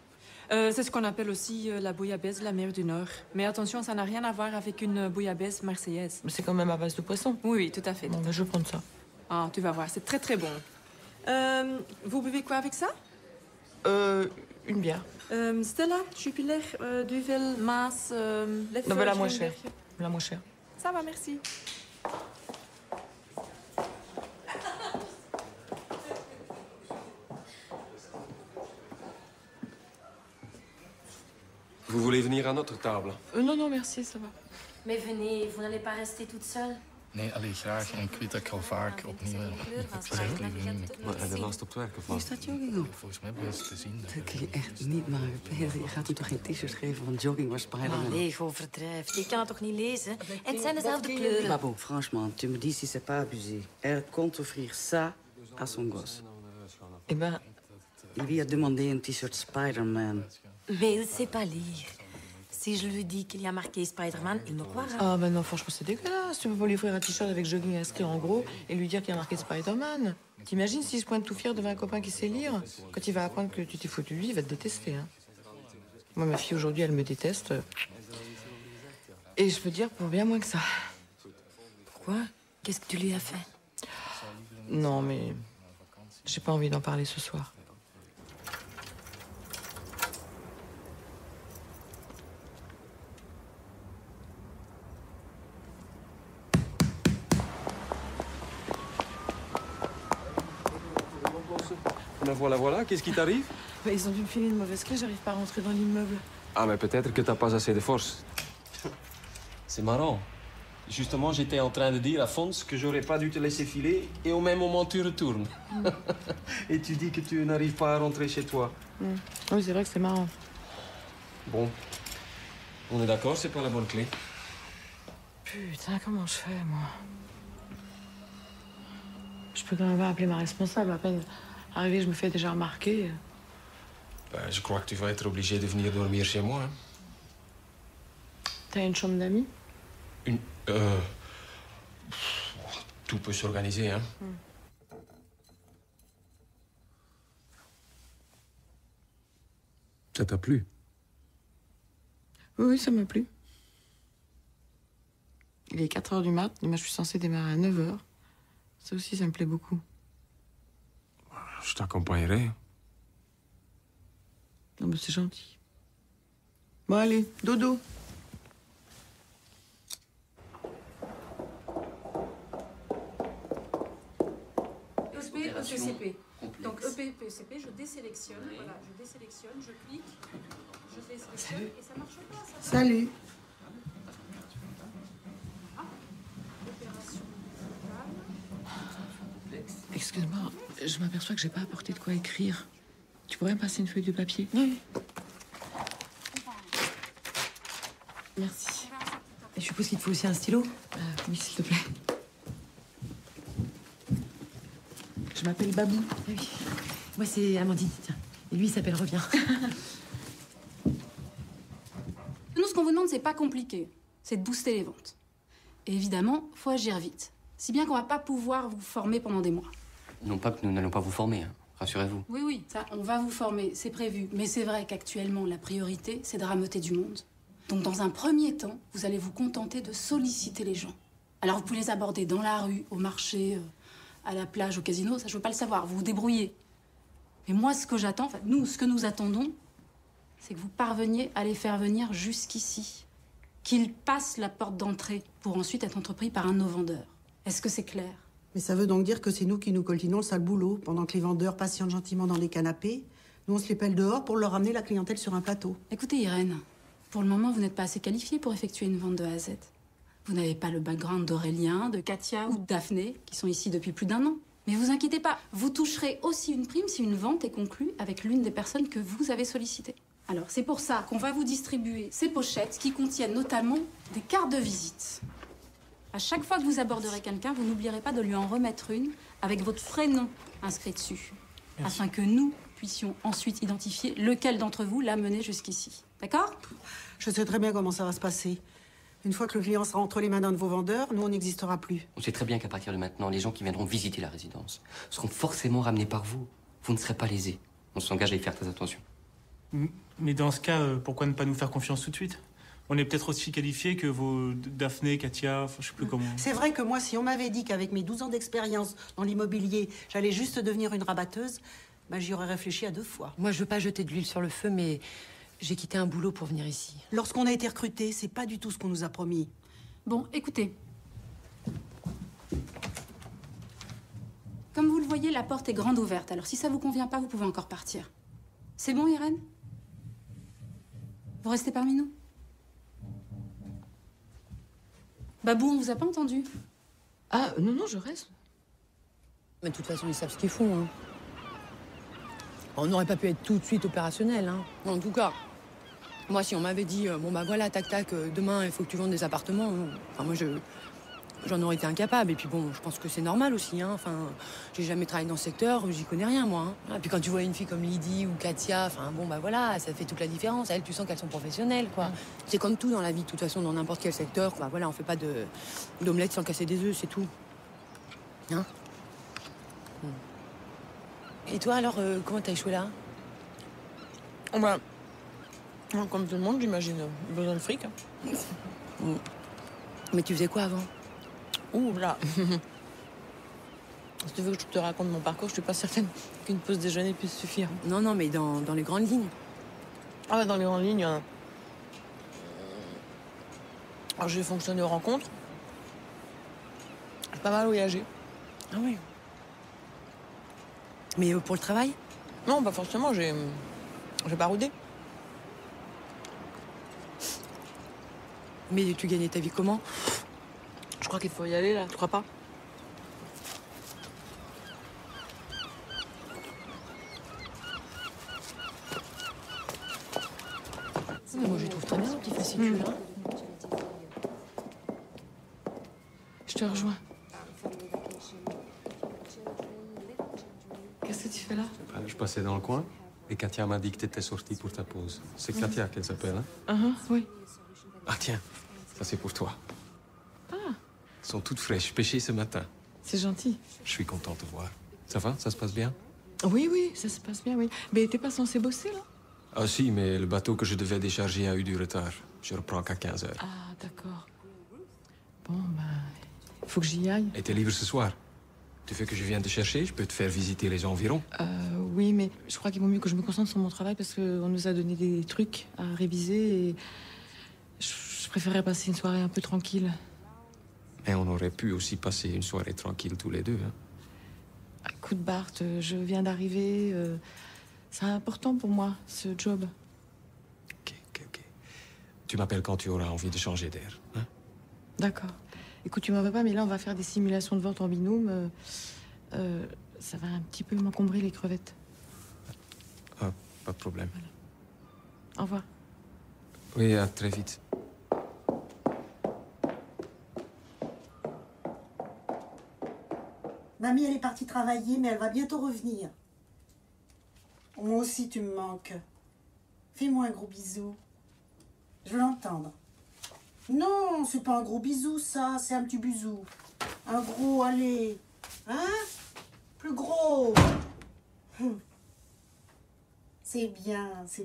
C'est ce qu'on appelle aussi la bouillabaisse de la mer du Nord. Mais attention, ça n'a rien à voir avec une bouillabaisse marseillaise. Mais c'est quand même à base de poisson. Oui, oui, tout à fait. Bon, ben, je vais prendre ça. Ah, tu vas voir, c'est très très bon. Vous buvez quoi avec ça? Une bière. Stella, Jupiler, Duvel, Maas, Non, mais la moins chère. La moins chère. Ça va, merci. Vous voulez venir à notre table? Non, non, merci, ça va. Mais venez, vous n'allez pas rester toute seule. Nee, allee, graag. En ik weet dat ik al vaak opnieuw gezegd liever niet. Maar hij laatst op het werk of Hoe wat? is dat jogging op? Volgens mij best te zien. Dat kun je echt niet maken, Peter. Je gaat hem toch geen t-shirt geven van jogging waar Spider-Man... Allee, overdrijft. Je kan het toch niet lezen? En het zijn dezelfde kleuren. Maar bon, franchement, tu me dis si c'est pas abusé. Elle compte offrir ça à son gosse. Eh ben... Il lui a demandé un t-shirt Spider-Man. Mais il ne sait pas lire. Si je lui dis qu'il y a marqué Spider-Man, il me croira. Ah, ben non, franchement, c'est dégueulasse. Tu peux pas lui offrir un t-shirt avec jogging inscrit en gros et lui dire qu'il y a marqué Spider-Man. T'imagines s'il se pointe tout fier devant un copain qui sait lire? Quand il va apprendre que tu t'es foutu de lui, il va te détester. Hein. Moi, ma fille, aujourd'hui, elle me déteste. Et je peux dire pour bien moins que ça. Pourquoi? Qu'est-ce que tu lui as fait? Non, mais... j'ai pas envie d'en parler ce soir. Ben voilà, qu'est-ce qui t'arrive? Bah, ils ont dû me filer une mauvaise clé, j'arrive pas à rentrer dans l'immeuble. Ah, mais peut-être que t'as pas assez de force. C'est marrant. Justement, j'étais en train de dire à Fons que j'aurais pas dû te laisser filer et au même moment tu retournes. Et tu dis que tu n'arrives pas à rentrer chez toi. Oui, c'est vrai que c'est marrant. Bon. On est d'accord, c'est pas la bonne clé. Putain, comment je fais, moi? Je peux quand même pas appeler ma responsable. À peine arrivée, je me fais déjà remarquer. Ben, je crois que tu vas être obligé de venir dormir chez moi. Hein. T'as une chambre d'amis? Tout peut s'organiser, hein. Ça t'a plu? Oui, ça m'a plu. Il est 4 h du mat, et moi je suis censée démarrer à 9 h. Ça aussi, ça me plaît beaucoup. Je t'accompagnerai. Non, mais c'est gentil. Bon, allez, dodo. EP, EPCP. Donc EP, EPCP, je désélectionne. Voilà, je désélectionne, je clique, je désélectionne et ça marche pas. Ça. Salut. Excuse-moi, je m'aperçois que j'ai pas apporté de quoi écrire. Tu pourrais me passer une feuille de papier? Oui. Merci. Et je suppose qu'il te faut aussi un stylo? Oui, s'il te plaît. Je m'appelle Babou. Oui. Moi, c'est Amandine, tiens. Et lui, il s'appelle Revient. Nous, ce qu'on vous demande, c'est pas compliqué. C'est de booster les ventes. Et évidemment, faut agir vite. Si bien qu'on va pas pouvoir vous former pendant des mois. Non pas que nous n'allons pas vous former, hein. Rassurez-vous. Oui, oui, ça, on va vous former, c'est prévu. Mais c'est vrai qu'actuellement, la priorité, c'est de rameuter du monde. Donc, dans un premier temps, vous allez vous contenter de solliciter les gens. Alors, vous pouvez les aborder dans la rue, au marché, à la plage, au casino, ça, je veux pas le savoir. Vous vous débrouillez. Mais moi, ce que j'attends, enfin, nous, ce que nous attendons, c'est que vous parveniez à les faire venir jusqu'ici. Qu'ils passent la porte d'entrée pour ensuite être entrepris par un de nos vendeurs. Est-ce que c'est clair? Mais ça veut donc dire que c'est nous qui nous coltinons le sale boulot, pendant que les vendeurs patientent gentiment dans des canapés. Nous, on se les pèle dehors pour leur ramener la clientèle sur un plateau. Écoutez, Irène, pour le moment, vous n'êtes pas assez qualifiée pour effectuer une vente de A à Z. Vous n'avez pas le background d'Aurélien, de Katia ou de Daphné, qui sont ici depuis plus d'1 an. Mais vous inquiétez pas, vous toucherez aussi une prime si une vente est conclue avec l'une des personnes que vous avez sollicitées. Alors, c'est pour ça qu'on va vous distribuer ces pochettes qui contiennent notamment des cartes de visite. À chaque fois que vous aborderez quelqu'un, vous n'oublierez pas de lui en remettre une avec votre prénom inscrit dessus. Merci. Afin que nous puissions ensuite identifier lequel d'entre vous l'a mené jusqu'ici. D'accord? Je sais très bien comment ça va se passer. Une fois que le client sera entre les mains d'un de vos vendeurs, nous, on n'existera plus. On sait très bien qu'à partir de maintenant, les gens qui viendront visiter la résidence seront forcément ramenés par vous. Vous ne serez pas lésés. On s'engage à y faire très attention. Mais dans ce cas, pourquoi ne pas nous faire confiance tout de suite? On est peut-être aussi qualifiés que vos Daphné, Katia, enfin, je sais plus comment. C'est vrai que moi, si on m'avait dit qu'avec mes 12 ans d'expérience dans l'immobilier, j'allais juste devenir une rabatteuse, bah, j'y aurais réfléchi à 2 fois. Moi, je veux pas jeter de l'huile sur le feu, mais j'ai quitté un boulot pour venir ici. Lorsqu'on a été recruté, c'est pas du tout ce qu'on nous a promis. Bon, écoutez. Comme vous le voyez, la porte est grande ouverte. Alors si ça vous convient pas, vous pouvez encore partir. C'est bon, Irène? Vous restez parmi nous? Babou, on vous a pas entendu? Ah, non, je reste. Mais de toute façon, ils savent ce qu'ils font. Hein. On n'aurait pas pu être tout de suite opérationnel. Hein. En tout cas, moi, si on m'avait dit, bon bah voilà, tac, tac, demain, il faut que tu vendes des appartements, enfin, moi, j'en aurais été incapable. Et puis bon, je pense que c'est normal aussi. Hein. Enfin, j'ai jamais travaillé dans ce secteur, j'y connais rien, moi. Hein. Et puis quand tu vois une fille comme Lydie ou Katia, enfin bon, bah voilà, ça fait toute la différence. Elles, tu sens qu'elles sont professionnelles, quoi. C'est comme tout dans la vie, de toute façon, dans n'importe quel secteur. Bah voilà, on fait pas d'omelette sans casser des œufs, c'est tout. Hein? Et toi, alors, comment t'as échoué là? Bah, comme tout le monde, j'imagine, besoin de fric. Mais tu faisais quoi avant? Ouh là. Si tu veux que je te raconte mon parcours, je suis pas certaine qu'une pause déjeuner puisse suffire. Non, mais dans les grandes lignes. Ah ouais, dans les grandes lignes. Alors j'ai fonctionné aux rencontres. J'ai pas mal voyagé. Ah oui. Mais pour le travail? Non, pas forcément, j'ai baroudé. Mais tu gagnais ta vie comment? Je crois qu'il faut y aller, là, tu crois pas? Mais moi, je trouve très bien le petit fascicule. Hein. Je te rejoins. Qu'est-ce que tu fais là? Je passais dans le coin et Katia m'a dit que t'étais sortie pour ta pause. C'est Katia qu'elle s'appelle, hein? Oui. Ah tiens, ça c'est pour toi. Ah, Elles sont toutes fraîches, pêchées ce matin. c'est gentil. Je suis content de te voir. Ça va? Ça se passe bien? Oui, ça se passe bien, oui. Mais t'es pas censé bosser, là? Ah si, mais le bateau que je devais décharger a eu du retard. Je reprends qu'à 15 heures. Ah, d'accord. Bon, ben, il faut que j'y aille. Et t'es libre ce soir? Tu veux que je vienne te chercher? Je peux te faire visiter les environs. Oui, mais je crois qu'il vaut mieux que je me concentre sur mon travail parce qu'on nous a donné des trucs à réviser et je préférerais passer une soirée un peu tranquille. Mais on aurait pu aussi passer une soirée tranquille tous les deux, hein? Écoute, Bart, je viens d'arriver. C'est important pour moi, ce job. Ok. Tu m'appelles quand tu auras envie de changer d'air, hein? D'accord. Écoute, tu m'en veux pas, mais là, on va faire des simulations de vente en binôme. Ça va un petit peu m'encombrer les crevettes. Ah, pas de problème. Voilà. Au revoir. Oui, à très vite. Mamie, elle est partie travailler, mais elle va bientôt revenir. Moi aussi, tu me manques. Fais-moi un gros bisou. Je veux l'entendre. Non, c'est pas un gros bisou, ça. C'est un petit bisou. Un gros, allez. Hein? Plus gros. C'est bien. C'est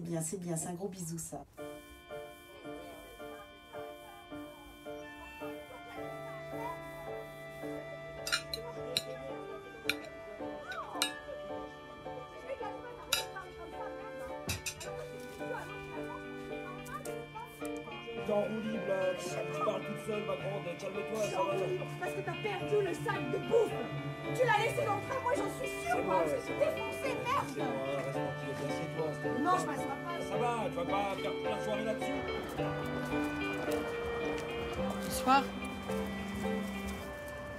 un gros bisou, ça. T'es en roue libre, là. Tu parles toute seule, ma grande. Calme-toi, ça va. Parce que t'as perdu le sac de bouffe. Tu l'as laissé dans le train, moi j'en suis sûre, moi. Je suis défoncée, merde. Reste tranquille, assieds-toi. Non, je passe pas. Ça va, tu vas pas faire toute la soirée là-dessus. Bonsoir.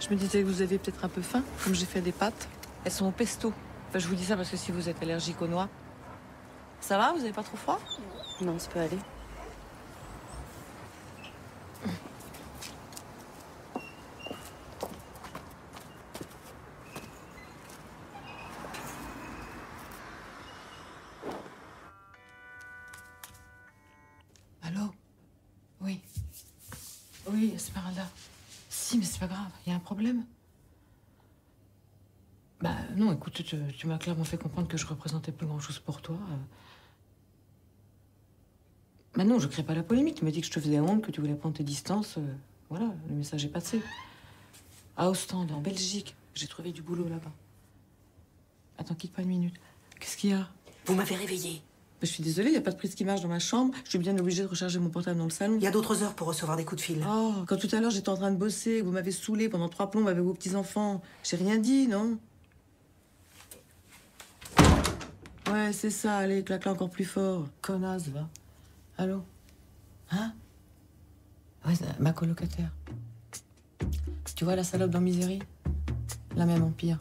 Je me disais que vous aviez peut-être un peu faim, comme j'ai fait des pâtes. Elles sont au pesto. Enfin, je vous dis ça parce que si vous êtes allergique aux noix. Ça va? Vous avez pas trop froid? Non, ça peut aller. Allô? Oui. Oui, Esmeralda. Si, mais c'est pas grave. Il y a un problème? Bah non, écoute, tu m'as clairement fait comprendre que je représentais plus grand-chose pour toi. Bah non, je crée pas la polémique. Tu m'as dit que je te faisais honte, que tu voulais prendre tes distances. Voilà, le message est passé. À Ostende, en Belgique. J'ai trouvé du boulot là-bas. Attends, quitte pas une minute. Qu'est-ce qu'il y a? Vous m'avez réveillée. Je suis désolée, il n'y a pas de prise qui marche dans ma chambre. Je suis bien obligée de recharger mon portable dans le salon. Il y a d'autres heures pour recevoir des coups de fil. Oh, quand tout à l'heure j'étais en train de bosser, vous m'avez saoulée pendant 3 plombes avec vos petits-enfants. J'ai rien dit, non? Ouais, c'est ça, allez, claque-la encore plus fort. Connasse, va. Allô? Hein? Ouais, c'est ma colocataire. Tu vois la salope dans Misery? La même en pire.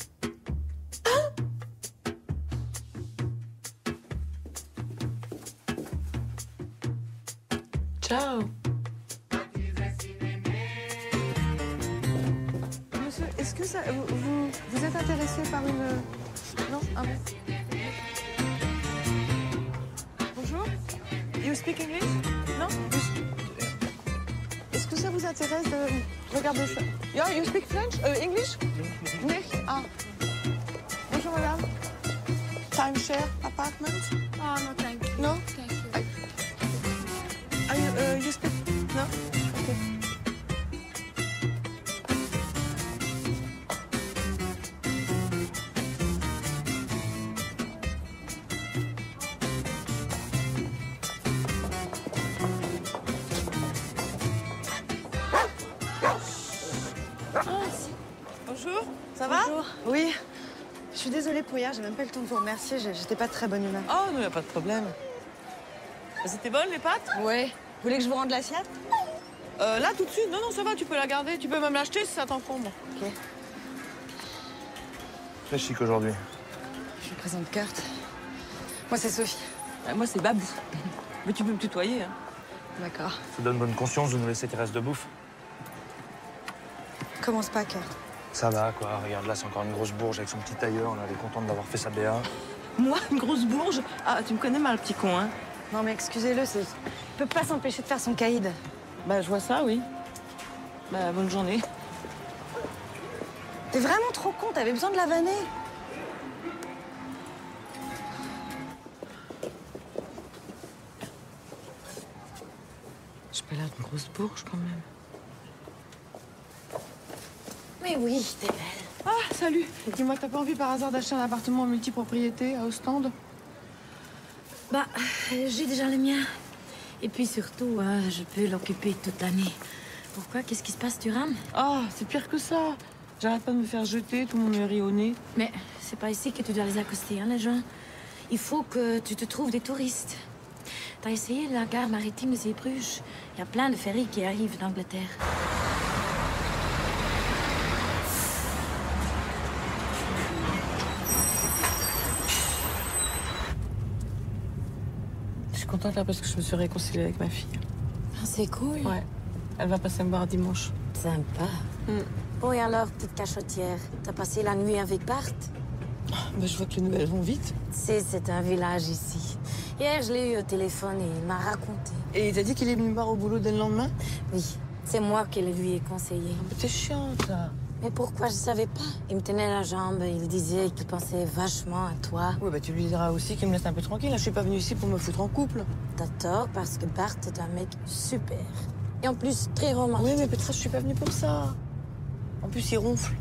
Ciao. Monsieur, est-ce que ça, vous êtes intéressé par une... Non? Ah bon. Bonjour? You speak English? Non? Est-ce que ça vous intéresse de regarder ça? Yeah, you speak French? English? Nicht? Ah. Bonjour madame. Timeshare apartment? Oh, no, thank you. No? Thank you. You speak? No? Okay. Bonjour, ça va? Bonjour. Oui. Je suis désolée pour hier, j'ai même pas eu le temps de vous remercier, j'étais pas de très bonne humeur. Oh, non, y a pas de problème. C'était bonne, les pâtes? Ouais. Vous voulez que je vous rende l'assiette? Là, tout de suite? Non, non, ça va, tu peux la garder. Tu peux même l'acheter si ça t'encombre. Ok. Très chic aujourd'hui. Je vous présente Kurt. Moi, c'est Sophie. Moi, c'est Babou. Mais tu peux me tutoyer, hein. D'accord. Ça donne bonne conscience de nous laisser tes restes de bouffe. Commence pas, Kurt. Ça va, quoi. Regarde, là, c'est encore une grosse bourge avec son petit tailleur. Là, elle est contente d'avoir fait sa BA. Moi, une grosse bourge? Ah, tu me connais mal, petit con, hein. Non, mais excusez-le, il peut pas s'empêcher de faire son caïd. Bah, je vois ça, oui. Bah, bonne journée. T'es vraiment trop con, t'avais besoin de la vanner. J'ai pas l'air d'une grosse bourge, quand même. Mais oui, t'es belle. Ah, salut. Dis-moi, t'as pas envie par hasard d'acheter un appartement en multipropriété à Ostende? Bah, j'ai déjà le mien. Et puis surtout, je peux l'occuper toute l'année. Pourquoi? Qu'est-ce qui se passe, tu rames? Ah, c'est pire que ça. J'arrête pas de me faire jeter, tout le monde me rit au nez. Mais c'est pas ici que tu dois les accoster, hein, les gens. Il faut que tu te trouves des touristes. T'as essayé la gare maritime de Zeebrugge? Il y a plein de ferries qui arrivent d'Angleterre. Je suis contente là parce que je me suis réconciliée avec ma fille. Ah, c'est cool. Ouais. Elle va passer me voir dimanche. Sympa. Oh, et alors, petite cachotière, t'as passé la nuit avec Bart? Bah, je vois que les nouvelles vont vite. C'est un village ici. Hier, je l'ai eu au téléphone et il m'a raconté. Et il t'a dit qu'il est venu me voir au boulot dès le lendemain? Oui, c'est moi qui le lui ai conseillé. Mais t'es chiante, là. Mais pourquoi? Je savais pas. Il me tenait la jambe, il disait qu'il pensait vachement à toi. Ouais, bah tu lui diras aussi qu'il me laisse un peu tranquille. Là, je suis pas venue ici pour me foutre en couple. T'as tort, parce que Bart est un mec super. Et en plus, très romantique. Oui, mais Petra, je suis pas venue pour ça. En plus, il ronfle.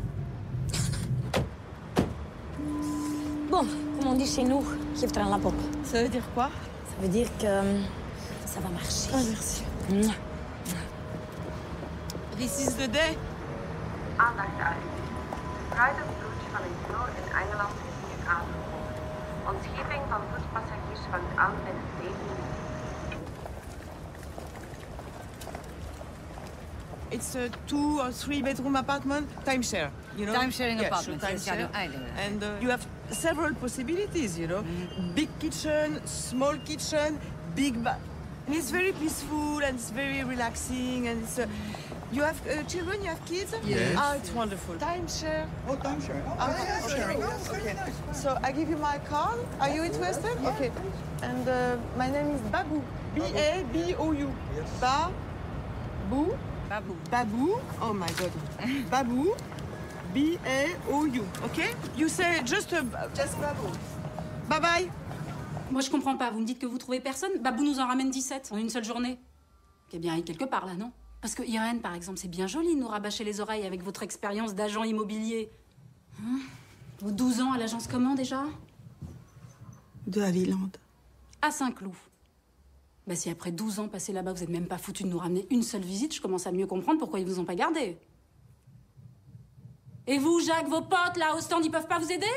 Bon, comme on dit chez nous, geef er aan la pop. Ça veut dire quoi? Ça veut dire que ça va marcher. Ah, merci. This is the day. Aandacht alsjeblieft. Private vloed van een vrouw in Engeland is niet aangekondigd. Ontscheping van voetpassagiers vangt aan binnen 7 minuten. It's a 2 or 3 bedroom apartment, timeshare, you know? Timesharing Yeah, apartment, sure, yes, ja, timeshare. eigenlijk. And you have several possibilities, you know? Big kitchen, small kitchen, big bath. And it's very peaceful and it's very relaxing and it's... you have children, you have kids? Yes. Ah, it's wonderful. Timeshare. Oh, timeshare. Oh, Ah, yeah, okay. sharing. That's very Okay. nice. So I give you my card. Are you interested? Yeah. Okay. And my name is Babou. B-A-B-O-U. Yes. Babou. Babou. Oh my God. Babou. B-A-O-U. Okay? You say just Babou. Bye-bye. Moi, je comprends pas. Vous me dites que vous trouvez personne. Babou nous en ramène 17 en une seule journée. Qui est bien quelque part, là, non? Parce que Irène, par exemple, c'est bien joli de nous rabâcher les oreilles avec votre expérience d'agent immobilier. Hein? Vos 12 ans à l'agence comment, déjà? 2 à Villande. À Saint-Cloud. Bah, si après 12 ans passés là-bas, vous êtes même pas foutu de nous ramener une seule visite, je commence à mieux comprendre pourquoi ils vous ont pas gardé. Et vous, Jacques, vos potes, là, au stand, ils peuvent pas vous aider?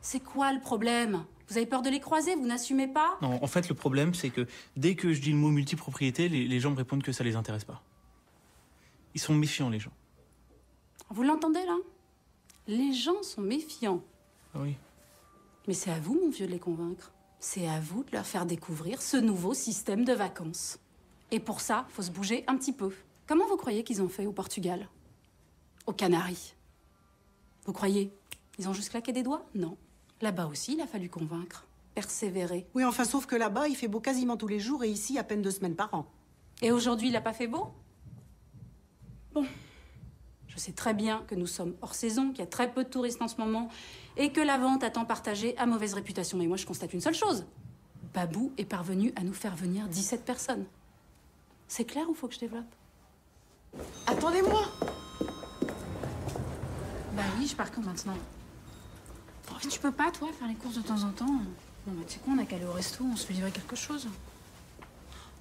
C'est quoi le problème? Vous avez peur de les croiser? Vous n'assumez pas? Non, en fait, le problème, c'est que dès que je dis le mot multipropriété, les gens me répondent que ça les intéresse pas. Ils sont méfiants, les gens. Vous l'entendez, là? Les gens sont méfiants. Ah oui. Mais c'est à vous, mon vieux, de les convaincre. C'est à vous de leur faire découvrir ce nouveau système de vacances. Et pour ça, faut se bouger un petit peu. Comment vous croyez qu'ils ont fait au Portugal? Aux Canaries? Vous croyez? Ils ont juste claqué des doigts? Non. Là-bas aussi, il a fallu convaincre. Persévérer. Oui, enfin, sauf que là-bas, il fait beau quasiment tous les jours et ici, à peine 2 semaines par an. Et aujourd'hui, il a pas fait beau? Bon. Je sais très bien que nous sommes hors saison, qu'il y a très peu de touristes en ce moment, et que la vente à temps partagé a mauvaise réputation. Mais moi, je constate une seule chose. Babou est parvenu à nous faire venir 17 personnes. C'est clair ou faut que je développe? Attendez-moi! Bah oui, je pars quand maintenant? Oh, tu peux pas, toi, faire les courses de temps en temps? Bon, bah tu sais quoi, on a qu'à aller au resto, on se fait livrer quelque chose.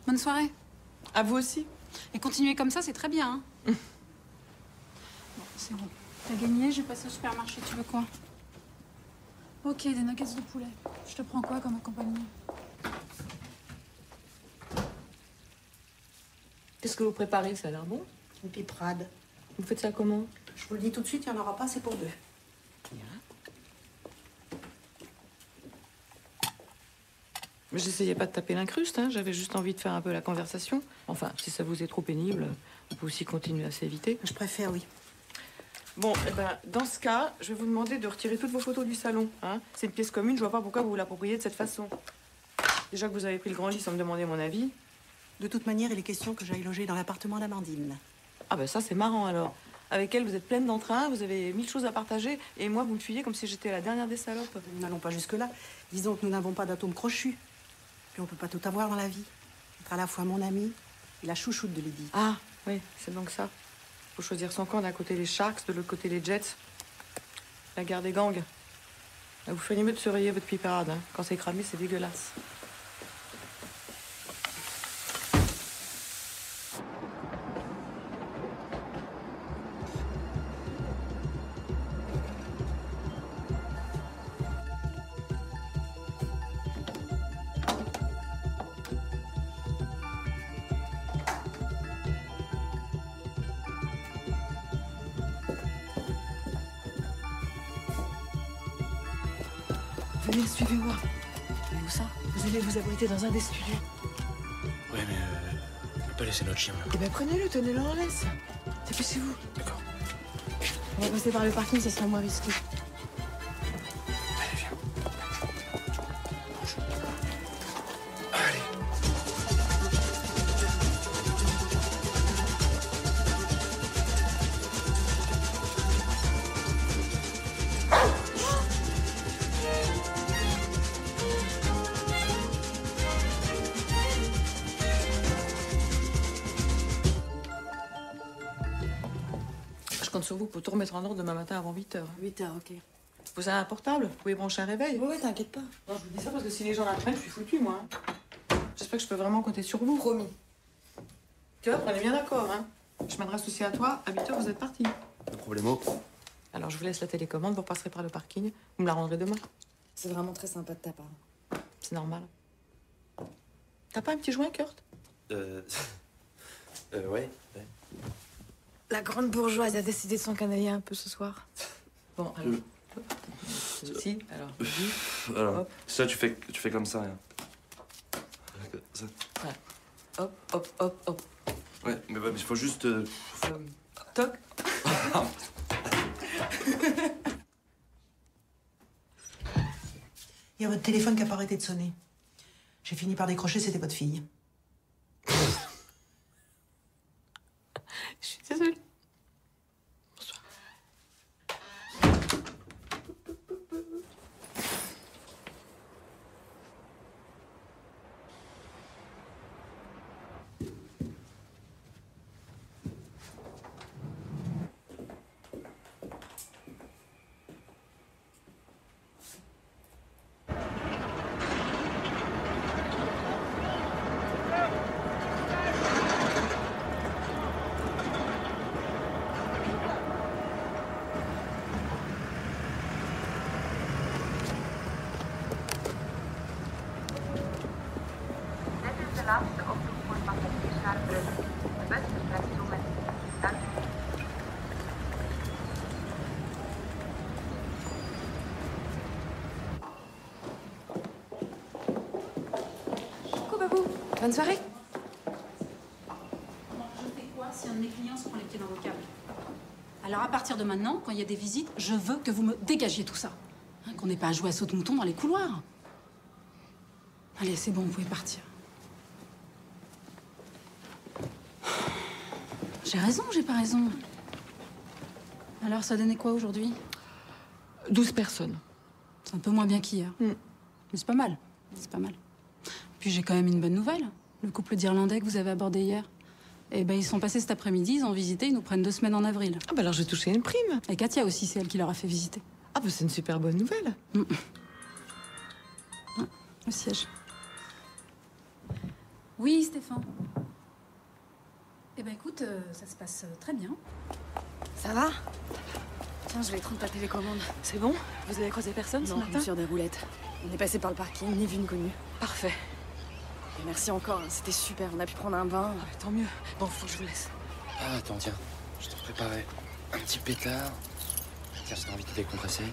Bonne soirée. À vous aussi. Et continuer comme ça, c'est très bien, hein. Bon, c'est bon. T'as gagné, je vais passer au supermarché, tu veux quoi? Ok, des nuggets de poulet. Je te prends quoi comme accompagnement? Qu'est-ce que vous préparez? Ça a l'air bon? Une piperade. Vous faites ça comment? Je vous le dis tout de suite, il n'y en aura pas, c'est pour 2. Mais j'essayais pas de taper l'incruste, hein. J'avais juste envie de faire un peu la conversation. Enfin, si ça vous est trop pénible, on peut aussi continuer à s'éviter. Je préfère, oui. Bon, eh ben, dans ce cas, je vais vous demander de retirer toutes vos photos du salon. Hein. C'est une pièce commune, je vois pas pourquoi vous vous l'appropriez de cette façon. Déjà que vous avez pris le grand lit sans me demander mon avis. De toute manière, il est question que j'aille loger dans l'appartement d'Amandine. Ah ben ça, c'est marrant alors. Avec elle, vous êtes pleine d'entrain, vous avez 1000 choses à partager, et moi, vous me fuyez comme si j'étais la dernière des salopes. N'allons pas jusque-là. Disons que nous n'avons pas d'atome crochu. Puis on peut pas tout avoir dans la vie. Être à la fois mon ami et la chouchoute de Lydie. Ah, oui, c'est donc ça. Faut choisir son camp, d'un côté les Sharks, de l'autre côté les Jets. La guerre des gangs. Là, vous feriez mieux de surveiller votre piperade, hein. Quand c'est cramé, c'est dégueulasse. Venez, suivez-moi. Mais où ça? Vous allez vous abriter dans un des studios. Ouais, mais on peut pas laisser notre chien là. Eh ben prenez-le, tenez-le en laisse. Dépêchez-vous. D'accord. On va passer par le parking, ça sera moins risqué. Allez, viens. Bouge. Allez. Je compte sur vous pour tout remettre en ordre demain matin avant 8h. 8h, ok. Vous avez un portable? Vous pouvez brancher un réveil? Oui, t'inquiète pas. Non, je vous dis ça parce que si les gens l'apprennent, je suis foutue, moi. J'espère que je peux vraiment compter sur vous. Promis. Tu vois, on est bien d'accord, hein. Je m'adresse aussi à toi. À 8h, vous êtes parti. Pas de problemo. Alors, je vous laisse la télécommande. Vous repasserez par le parking. Vous me la rendrez demain. C'est vraiment très sympa de ta part. C'est normal. T'as pas un petit joint, Kurt? Ouais. La grande bourgeoise a décidé de s'en canailler un peu ce soir. Bon, alors. Si, alors. Alors, Hop. ça, tu fais comme ça, hein. Ça. Ouais. Hop, hop, hop, hop. Ouais, mais il faut juste... Toc. Il y a votre téléphone qui n'a pas arrêté de sonner. J'ai fini par décrocher, c'était votre fille. Je suis désolée. Bonsoir. de laatste oproep voor passagiers naar Brugge. De bus vertrekt zo meteen. Dank u. Coucou Babou. Bonne soirée. Je fais quoi si un de mes clients se prend les pieds dans vos câbles? Alors à partir de maintenant, quand il y a des visites, je veux que vous me dégagiez tout ça. Hein, qu'on n'ait pas à jouer à saute-mouton dans les couloirs. Allez, c'est bon, vous pouvez partir. J'ai raison ou j'ai pas raison? Alors, ça donnait quoi aujourd'hui? 12 personnes. C'est un peu moins bien qu'hier. Mais c'est pas mal. C'est pas mal. Puis j'ai quand même une bonne nouvelle. Le couple d'Irlandais que vous avez abordé hier, eh ben, ils sont passés cet après-midi, ils ont visité, ils nous prennent 2 semaines en avril. Ah bah alors je vais toucher une prime. Et Katia aussi, c'est elle qui leur a fait visiter. Ah bah c'est une super bonne nouvelle. Ah, le siège. Oui, Stéphane. Eh ben écoute, ça se passe très bien. Ça va? Tiens, je vais être en ta télécommande. C'est bon? Vous avez croisé personne ce Non, matin? sur des roulettes. On est passé par le parking, ni vu ni connu. Parfait. Et merci encore, hein, c'était super. On a pu prendre un bain. Ah, tant mieux. Bon, faut que je vous laisse. Ah, attends, tiens. Je t'ai préparé un petit pétard. Tiens, si t'as envie de te décompresser.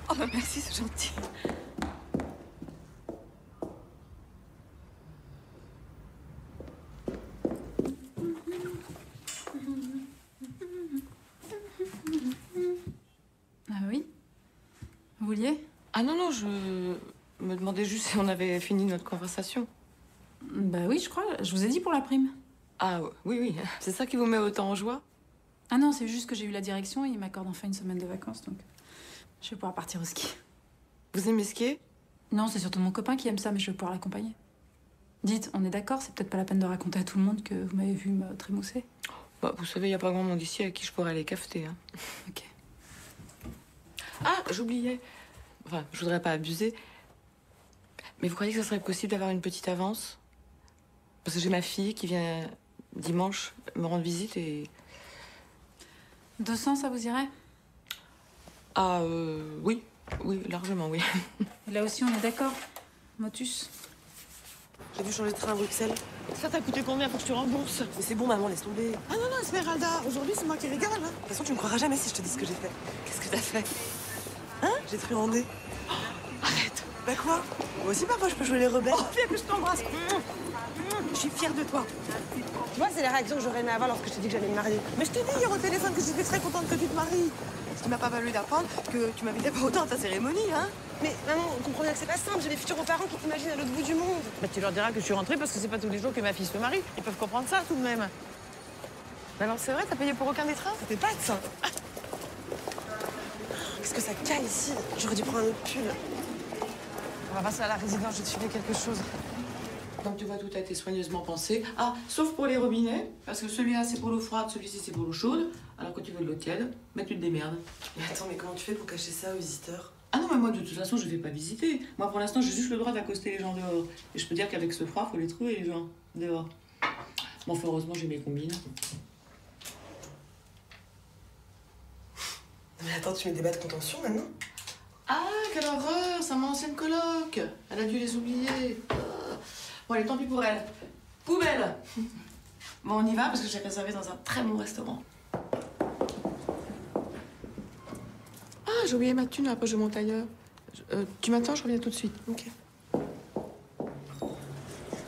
Oh bah merci, c'est gentil. Ah oui? Vous vouliez? Ah non, non, je me demandais juste si on avait fini notre conversation. Bah oui, je crois. Je vous ai dit pour la prime. Ah oui, oui. C'est ça qui vous met autant en joie? Ah non, c'est juste que j'ai eu la direction et ils m'accordent enfin une semaine de vacances, donc je vais pouvoir partir au ski. Vous aimez skier? Non, c'est surtout mon copain qui aime ça, mais je vais pouvoir l'accompagner. Dites, on est d'accord, c'est peut-être pas la peine de raconter à tout le monde que vous m'avez vu me trémousser. Bah, vous savez, il n'y a pas grand monde ici avec qui je pourrais aller cafeter. Hein. Ok. Ah, j'oubliais. Enfin, je voudrais pas abuser. Mais vous croyez que ça serait possible d'avoir une petite avance? Parce que j'ai ma fille qui vient dimanche me rendre visite et... 200, ça vous irait? Ah, oui. Oui, largement, oui. Et là aussi, on est d'accord. Motus. J'ai dû changer de train à Bruxelles. Ça t'a coûté combien? Faut que je te rembourse. Mais c'est bon, maman, laisse tomber. Ah non, non, Esmeralda, aujourd'hui, c'est moi qui régale. Hein. De toute façon, tu me croiras jamais si je te dis ce que j'ai fait. Qu'est-ce que t'as fait? Hein? J'ai truandé. Oh, arrête. Bah quoi? Moi aussi, parfois, je peux jouer les rebelles. Oh, viens que je t'embrasse. Je suis fière de toi. Tu vois, c'est la réaction que j'aurais aimé avoir lorsque je t'ai dit que j'allais me marier. Mais je t'ai dit hier au téléphone que j'étais très contente que tu te maries. Ce qui m'a pas valu d'apprendre que tu m'invitais pas autant à ta cérémonie, hein. Mais maman, on comprend bien que c'est pas simple. J'ai des futurs parents qui t'imaginent à l'autre bout du monde. Bah tu leur diras que je suis rentrée parce que c'est pas tous les jours que ma fille se marie. Ils peuvent comprendre ça tout de même. Mais alors c'est vrai, t'as payé pour aucun des trains? C'était pas de ça. Qu'est-ce que ça caille ici? J'aurais dû prendre un autre pull. On va passer à la résidence, je vais te filer quelque chose. Comme tu vois, tout a été soigneusement pensé. Ah, sauf pour les robinets, parce que celui-là c'est pour l'eau froide, celui-ci c'est pour l'eau chaude. Alors que tu veux de l'eau tiède, bah tu te démerdes. Mais attends, mais comment tu fais pour cacher ça aux visiteurs? Ah non, mais moi de toute façon je vais pas visiter. Moi pour l'instant j'ai juste le droit d'accoster les gens dehors. Et je peux dire qu'avec ce froid, faut les trouver les gens dehors. Bon, enfin, heureusement j'ai mes combines. Mais attends, tu mets des bas de contention maintenant? Ah, quelle horreur, c'est ma ancienne coloc. Elle a dû les oublier. Bon, allez, tant pis pour elle. Poubelle. Bon, on y va parce que j'ai réservé dans un très bon restaurant. Ah, j'ai oublié ma thune à la poche de mon tailleur. Tu m'attends, je reviens tout de suite. Ok.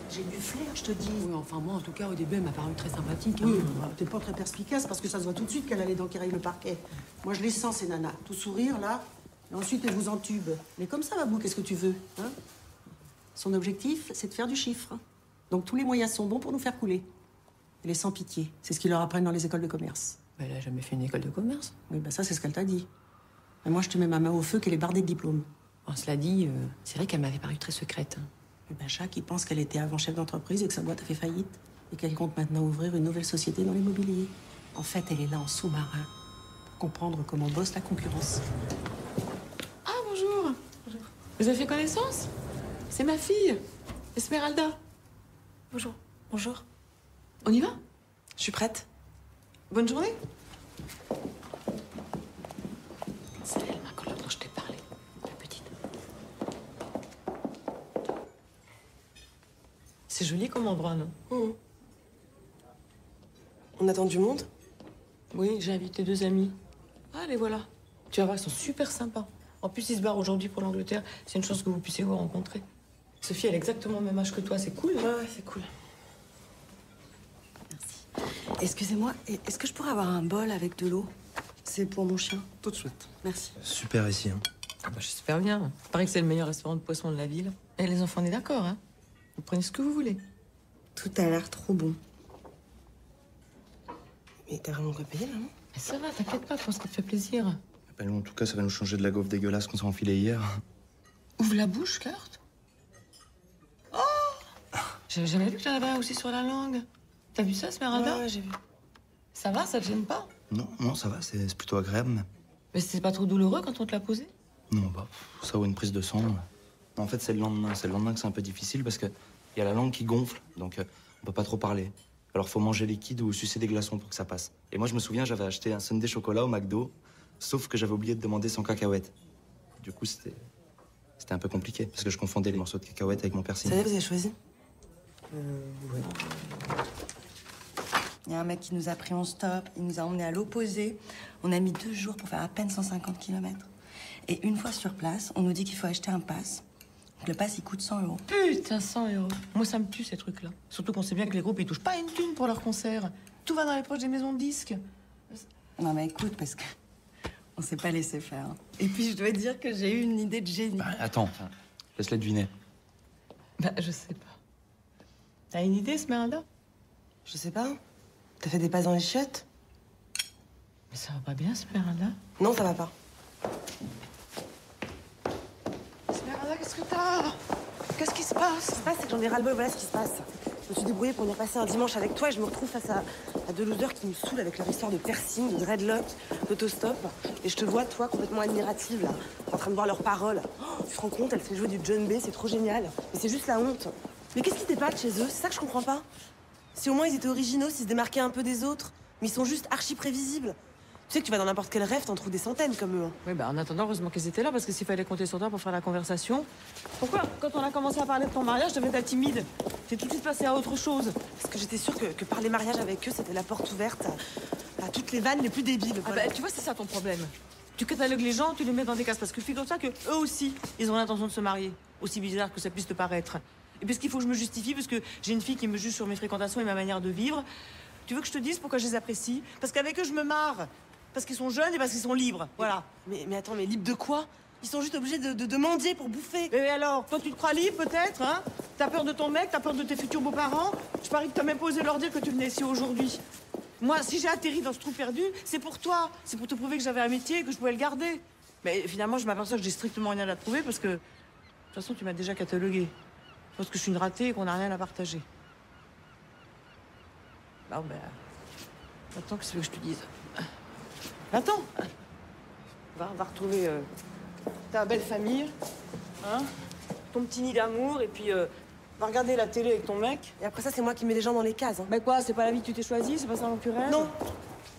J'ai du flair, je te dis. Oui, enfin, moi, en tout cas, au début, elle m'a paru très sympathique. Oui, t'es pas très perspicace parce que ça se voit tout de suite qu'elle a les dents qui rayent le parquet. Moi, je les sens, ces nanas. Tout sourire, là. Et ensuite, elle vous entube. Mais comme ça, Babou, qu'est-ce que tu veux, hein? Son objectif, c'est de faire du chiffre. Donc, tous les moyens sont bons pour nous faire couler. Elle est sans pitié. C'est ce qu'ils leur apprennent dans les écoles de commerce. Elle a jamais fait une école de commerce. Oui, bah ça, c'est ce qu'elle t'a dit. Mais moi, je te mets ma main au feu qu'elle est bardée de diplômes. Bon, cela dit, c'est vrai qu'elle m'avait paru très secrète. Et ben, Jacques, il pense qu'elle était avant chef d'entreprise et que sa boîte a fait faillite. Et qu'elle compte maintenant ouvrir une nouvelle société dans l'immobilier. En fait, elle est là en sous-marin pour comprendre comment bosse la concurrence. Ah, bonjour. Bonjour. Vous avez fait connaissance? C'est ma fille, Esmeralda. Bonjour. Bonjour. On y va? Je suis prête. Bonne journée. C'est elle, ma coloc dont je t'ai parlé, la petite. C'est joli comme endroit, non? On attend du monde? Oui, j'ai invité 2 amis. Ah, les voilà. Tu vas voir, ils sont super sympas. En plus, ils se barrent aujourd'hui pour l'Angleterre. C'est une chance que vous puissiez vous rencontrer. Sophie, elle a exactement le même âge que toi. C'est cool, hein? Ouais, c'est cool. Merci. Excusez-moi, est-ce que je pourrais avoir un bol avec de l'eau? C'est pour mon chien. Tout de suite. Merci. Super ici, hein. Ah bah, j'espère bien. Il paraît que c'est le meilleur restaurant de poisson de la ville. Et les enfants, on est d'accord, hein? Vous prenez ce que vous voulez. Tout a l'air trop bon. Mais t'as vraiment pas payé, là, non? Mais ça va, t'inquiète pas, pense qu'on te fait plaisir. Bah, nous, en tout cas, ça va nous changer de la gaufre dégueulasse qu'on s'est enfilée hier. Ouvre la bouche, Kurt. Oh! J'avais jamais vu que t'en avais un aussi sur la langue. T'as vu ça, Esmeralda? Ouais, j'ai vu. Ça va, ça te gêne pas? Non, ça va, c'est plutôt agréable. Mais... Mais c'est pas trop douloureux quand on te l'a posé? Non, bah, ça ou une prise de sang. En fait, c'est le lendemain. C'est le lendemain que c'est un peu difficile parce que y a la langue qui gonfle, donc on peut pas trop parler. Alors faut manger liquide ou sucer des glaçons pour que ça passe. Et moi, je me souviens, j'avais acheté un sundae chocolat au McDo, sauf que j'avais oublié de demander sans cacahuètes. Du coup, c'était un peu compliqué parce que je confondais les morceaux de cacahuètes avec mon persil. Ça y est, vous avez choisi? Ouais. Il y a un mec qui nous a pris en stop, il nous a emmenés à l'opposé. On a mis 2 jours pour faire à peine 150 km. Et une fois sur place, on nous dit qu'il faut acheter un pass. Donc le pass, il coûte 100 €. Putain, 100 €. Moi, ça me tue, ces trucs-là. Surtout qu'on sait bien que les groupes, ils touchent pas une thune pour leurs concerts. Tout va dans les poches des maisons de disques. Non, mais écoute, parce que on s'est pas laissé faire. Et puis, je dois dire que j'ai eu une idée de génie. Bah, attends, laisse-les deviner. Bah, je sais pas. T'as une idée, Esmeralda? Je sais pas. T'as fait des passes dans les chiottes? Mais ça va pas bien, Esmeralda? Non, ça va pas. Esmeralda, qu'est-ce que t'as? Qu'est-ce qui se passe? Ce qui se passe, c'est que j'en ai ras-le-bol, voilà ce qui se passe. Je me suis débrouillée pour venir passer un dimanche avec toi et je me retrouve face à 2 losers qui me saoulent avec leur histoire de piercing, de dreadlock, d'autostop. Et je te vois, toi, complètement admirative, là, en train de voir leurs paroles. Oh, tu te rends compte, elle fait jouer du John B, c'est trop génial. Mais c'est juste la honte. Mais qu'est-ce qui t'épate chez eux? C'est ça que je comprends pas. Si au moins ils étaient originaux, s'ils se démarquaient un peu des autres. Mais ils sont juste archi prévisibles. Tu sais que tu vas dans n'importe quel rêve, t'en trouves des centaines comme eux. Hein. Oui, bah en attendant, heureusement qu'ils étaient là, parce que s'il fallait compter sur toi pour faire la conversation... Pourquoi, quand on a commencé à parler de ton mariage, je devais être timide? T'es tout de suite passé à autre chose. Parce que j'étais sûre que parler mariage avec eux, c'était la porte ouverte à toutes les vannes les plus débiles. Ah bah, tu vois, c'est ça ton problème. Tu catalogues les gens, tu les mets dans des cases, parce que figure-toi que eux aussi, ils ont l'intention de se marier. Aussi bizarre que ça puisse te paraître. Et parce qu'il faut que je me justifie, parce que j'ai une fille qui me juge sur mes fréquentations et ma manière de vivre. Tu veux que je te dise pourquoi je les apprécie? Parce qu'avec eux, je me marre. Parce qu'ils sont jeunes et parce qu'ils sont libres. Voilà. Mais attends, mais libres de quoi? Ils sont juste obligés de mendier pour bouffer. Et alors, toi, tu te crois libre, peut-être, hein? T'as peur de ton mec, t'as peur de tes futurs beaux-parents? Je parie que t'as même pas osé leur dire que tu venais ici aujourd'hui. Moi, si j'ai atterri dans ce trou perdu, c'est pour toi. C'est pour te prouver que j'avais un métier et que je pouvais le garder. Mais finalement, je m'aperçois que j'ai strictement rien à te prouver parce que... De toute façon, tu m'as déjà catalogué. Je pense que je suis une ratée et qu'on n'a rien à partager. Bon, ben... Attends, qu'est-ce que je te dise? Attends. Va retrouver ta belle famille, hein, ton petit nid d'amour, et puis va regarder la télé avec ton mec. Et après ça, c'est moi qui mets les gens dans les cases. Hein. Mais quoi, c'est pas la vie que tu t'es choisie, c'est pas ça en l'occurrence? Non.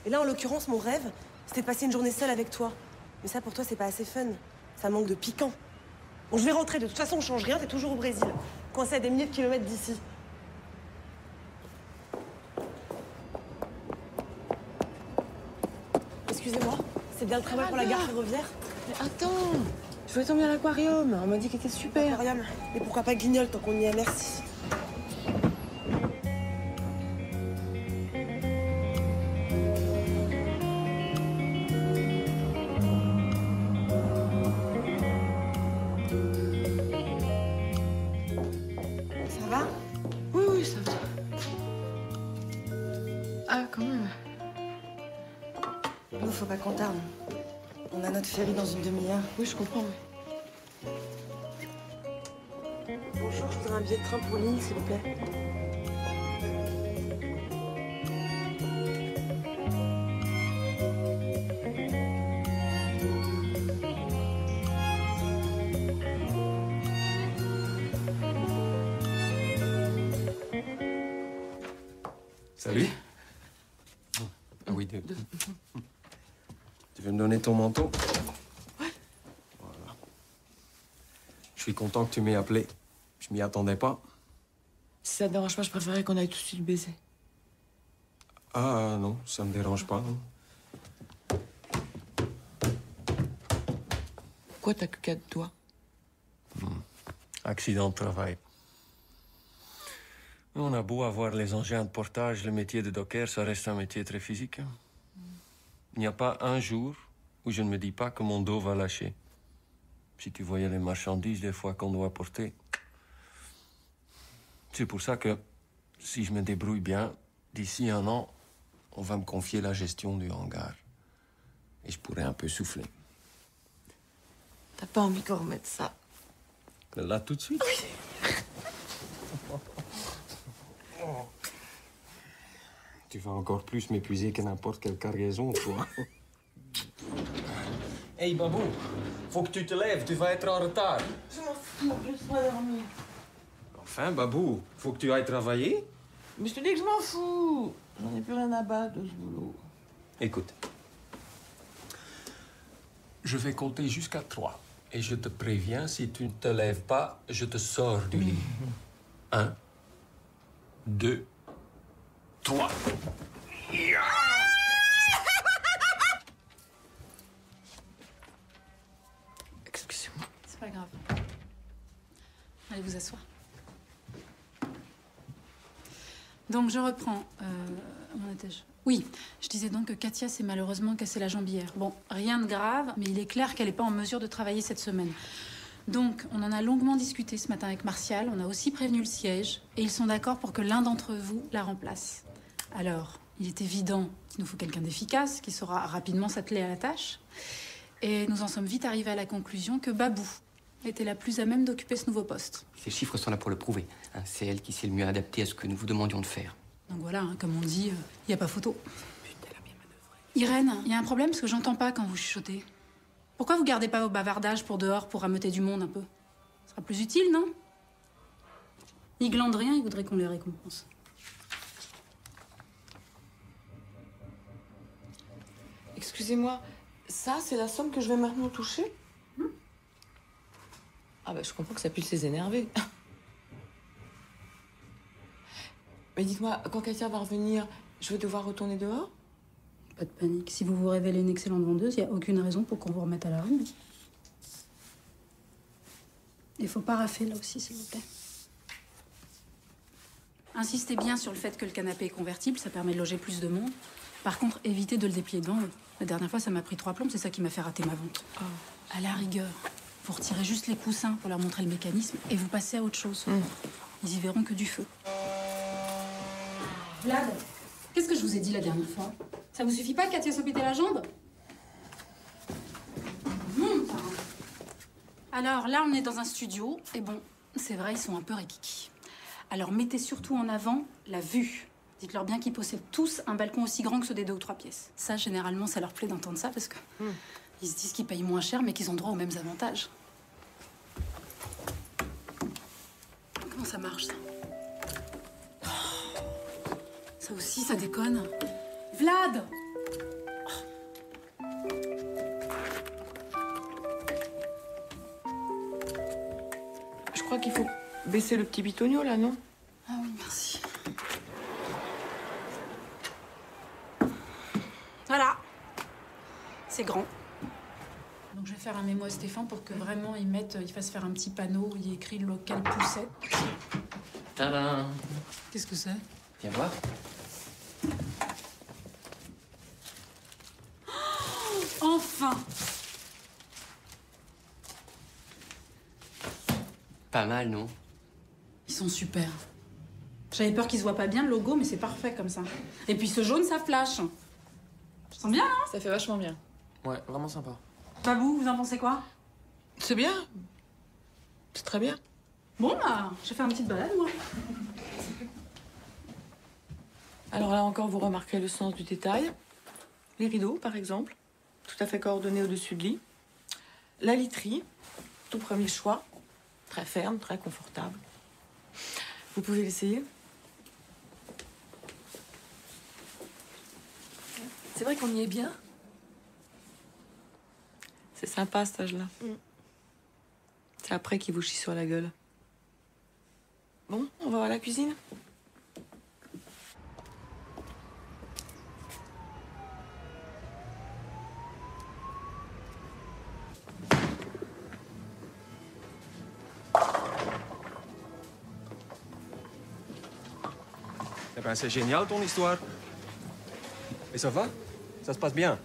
Et là, en l'occurrence, mon rêve, c'était de passer une journée seule avec toi. Mais ça, pour toi, c'est pas assez fun. Ça manque de piquant. Bon, je vais rentrer. De toute façon, on change rien, t'es toujours au Brésil. Coincé à des milliers de kilomètres d'ici. Excusez-moi, c'est bien le travail pour la gare ferroviaire? Mais attends, je voulais t'emmener à l'aquarium. On m'a dit qu'il était super. Aquarium. Et pourquoi pas Guignol tant qu'on y est? Merci. Ça va? Oui, ça va. Ah, quand même. Nous, faut pas qu'on tarde. On a notre ferry dans une demi-heure. Oui, je comprends. Bonjour, je voudrais un billet de train pour Lille, s'il vous plaît. Salut. Ah oui, tu veux me donner ton manteau? Ouais. Voilà. Je suis content que tu m'aies appelé. Je m'y attendais pas. Si ça te dérange pas, je préférerais qu'on aille tout de suite baiser. Ah non, ça me dérange pas. Non. Pourquoi t'as que 4 doigts? Accident de travail. On a beau avoir les engins de portage, le métier de docker, ça reste un métier très physique. Il n'y a pas un jour où je ne me dis pas que mon dos va lâcher. Si tu voyais les marchandises des fois qu'on doit porter. C'est pour ça que, si je me débrouille bien, d'ici 1 an, on va me confier la gestion du hangar. Et je pourrais un peu souffler. T'as pas envie qu'on remette ça? Là, tout de suite? Oui. Tu vas encore plus m'épuiser que n'importe quelle cargaison, toi. Hey, Babou, faut que tu te lèves, tu vas être en retard. Je m'en fous, laisse-moi dormir. Enfin, Babou, faut que tu ailles travailler. Mais je te dis que je m'en fous. J'en ai plus rien à battre de ce boulot. Écoute. Je vais compter jusqu'à 3. Et je te préviens, si tu ne te lèves pas, je te sors du lit. 1, 2, 3. Excusez-moi. C'est pas grave. Allez vous asseoir. Donc je reprends. Où en étais-je? Oui, je disais donc que Katia s'est malheureusement cassé la jambe hier. Bon, rien de grave, mais il est clair qu'elle n'est pas en mesure de travailler cette semaine. Donc, on en a longuement discuté ce matin avec Martial. On a aussi prévenu le siège. Et ils sont d'accord pour que l'un d'entre vous la remplace. Alors, il est évident qu'il nous faut quelqu'un d'efficace, qui saura rapidement s'atteler à la tâche. Et nous en sommes vite arrivés à la conclusion que Babou était la plus à même d'occuper ce nouveau poste. Ces chiffres sont là pour le prouver. Hein. C'est elle qui s'est le mieux adaptée à ce que nous vous demandions de faire. Donc voilà, hein, comme on dit, il n'y a pas photo. Irène, il y a un problème parce que j'entends pas quand vous chuchotez. Pourquoi vous gardez pas vos bavardages pour dehors pour rameuter du monde un peu? Ce sera plus utile, non? Ils glandent rien, ils voudraient qu'on les récompense. Excusez-moi, ça, c'est la somme que je vais maintenant toucher? Ah bah, je comprends que ça puisse les énerver. Mais dites-moi, quand Katia va revenir, je vais devoir retourner dehors? Pas de panique. Si vous vous révélez une excellente vendeuse, il n'y a aucune raison pour qu'on vous remette à la rue. Il faut pas rafler là aussi, s'il vous plaît. Insistez bien sur le fait que le canapé est convertible, ça permet de loger plus de monde. Par contre, évitez de le déplier devant eux. La dernière fois, ça m'a pris 3 plombes, c'est ça qui m'a fait rater ma vente. Oh. À la rigueur, vous retirez juste les coussins pour leur montrer le mécanisme et vous passez à autre chose. Ils y verront que du feu. Vlad, qu'est-ce que je vous ai dit la dernière fois? Ça vous suffit pas que Katia soit pété la jambe? Alors là, on est dans un studio, et bon, c'est vrai, ils sont un peu rikiki. Alors mettez surtout en avant la vue. Dites-leur bien qu'ils possèdent tous un balcon aussi grand que ceux des 2 ou 3 pièces. Ça, généralement, ça leur plaît d'entendre ça, parce que ils se disent qu'ils payent moins cher, mais qu'ils ont droit aux mêmes avantages. Comment ça marche, ça? Ça aussi, ça déconne. Vlad! Je crois qu'il faut baisser le petit bitonio, là, non? Ah oui, merci. Voilà. C'est grand. Donc je vais faire un mémo à Stéphane pour que vraiment il fasse faire un petit panneau où il y a écrit local poussette. Tadam! Qu'est-ce que c'est? Viens voir. Enfin! Pas mal, non? Ils sont super. J'avais peur qu'ils se voient pas bien le logo, mais c'est parfait comme ça. Et puis ce jaune, ça flash. Je sens bien, hein? Ça fait vachement bien. Ouais, vraiment sympa. Babou, vous en pensez quoi? C'est bien. C'est très bien. Bon, bah, je vais faire une petite balade, moi. Alors là encore, vous remarquez le sens du détail. Les rideaux, par exemple, tout à fait coordonnés au-dessus de lit. La literie, tout premier choix. Très ferme, très confortable. Vous pouvez l'essayer. C'est vrai qu'on y est bien. C'est sympa, cet âge-là. C'est après qu'il vous chie sur la gueule. Bon, on va voir la la cuisine? Eh ben, c'est génial ton histoire. Et ça va? Ça se passe bien?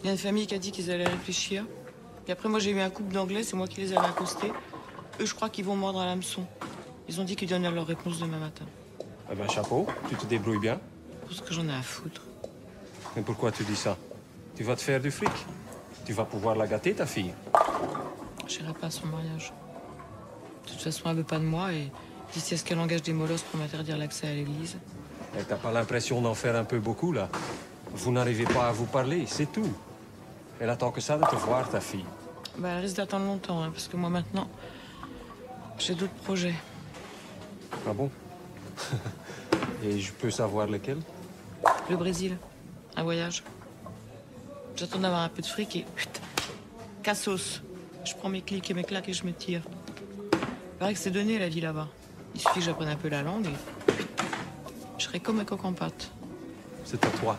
Il y a une famille qui a dit qu'ils allaient réfléchir. Et après, moi, j'ai eu un couple d'anglais, c'est moi qui les avais accostés. Eux, je crois qu'ils vont mordre à l'hameçon. Ils ont dit qu'ils donneraient leur réponse demain matin. Eh ben, chapeau, tu te débrouilles bien. Tout ce que j'en ai à foutre. Mais pourquoi tu dis ça? Tu vas te faire du fric. Tu vas pouvoir la gâter, ta fille. J'irai pas à son mariage. De toute façon, elle veut pas de moi et d'ici à ce qu'elle engage des molosses pour m'interdire l'accès à l'église. Et t'as pas l'impression d'en faire un peu beaucoup, là? Vous n'arrivez pas à vous parler, c'est tout. Elle attend que ça de te voir, ta fille. Bah, elle risque d'attendre longtemps, hein, parce que moi, maintenant, j'ai d'autres projets. Ah bon? Et je peux savoir lesquels? Le Brésil, un voyage. J'attends d'avoir un peu de fric et... Cassos. Je prends mes clics et mes claques et je me tire. Il paraît que c'est donné, la vie, là-bas. Il suffit que j'apprenne un peu la langue et... Je serai comme un coq en pâte. C'est à toi.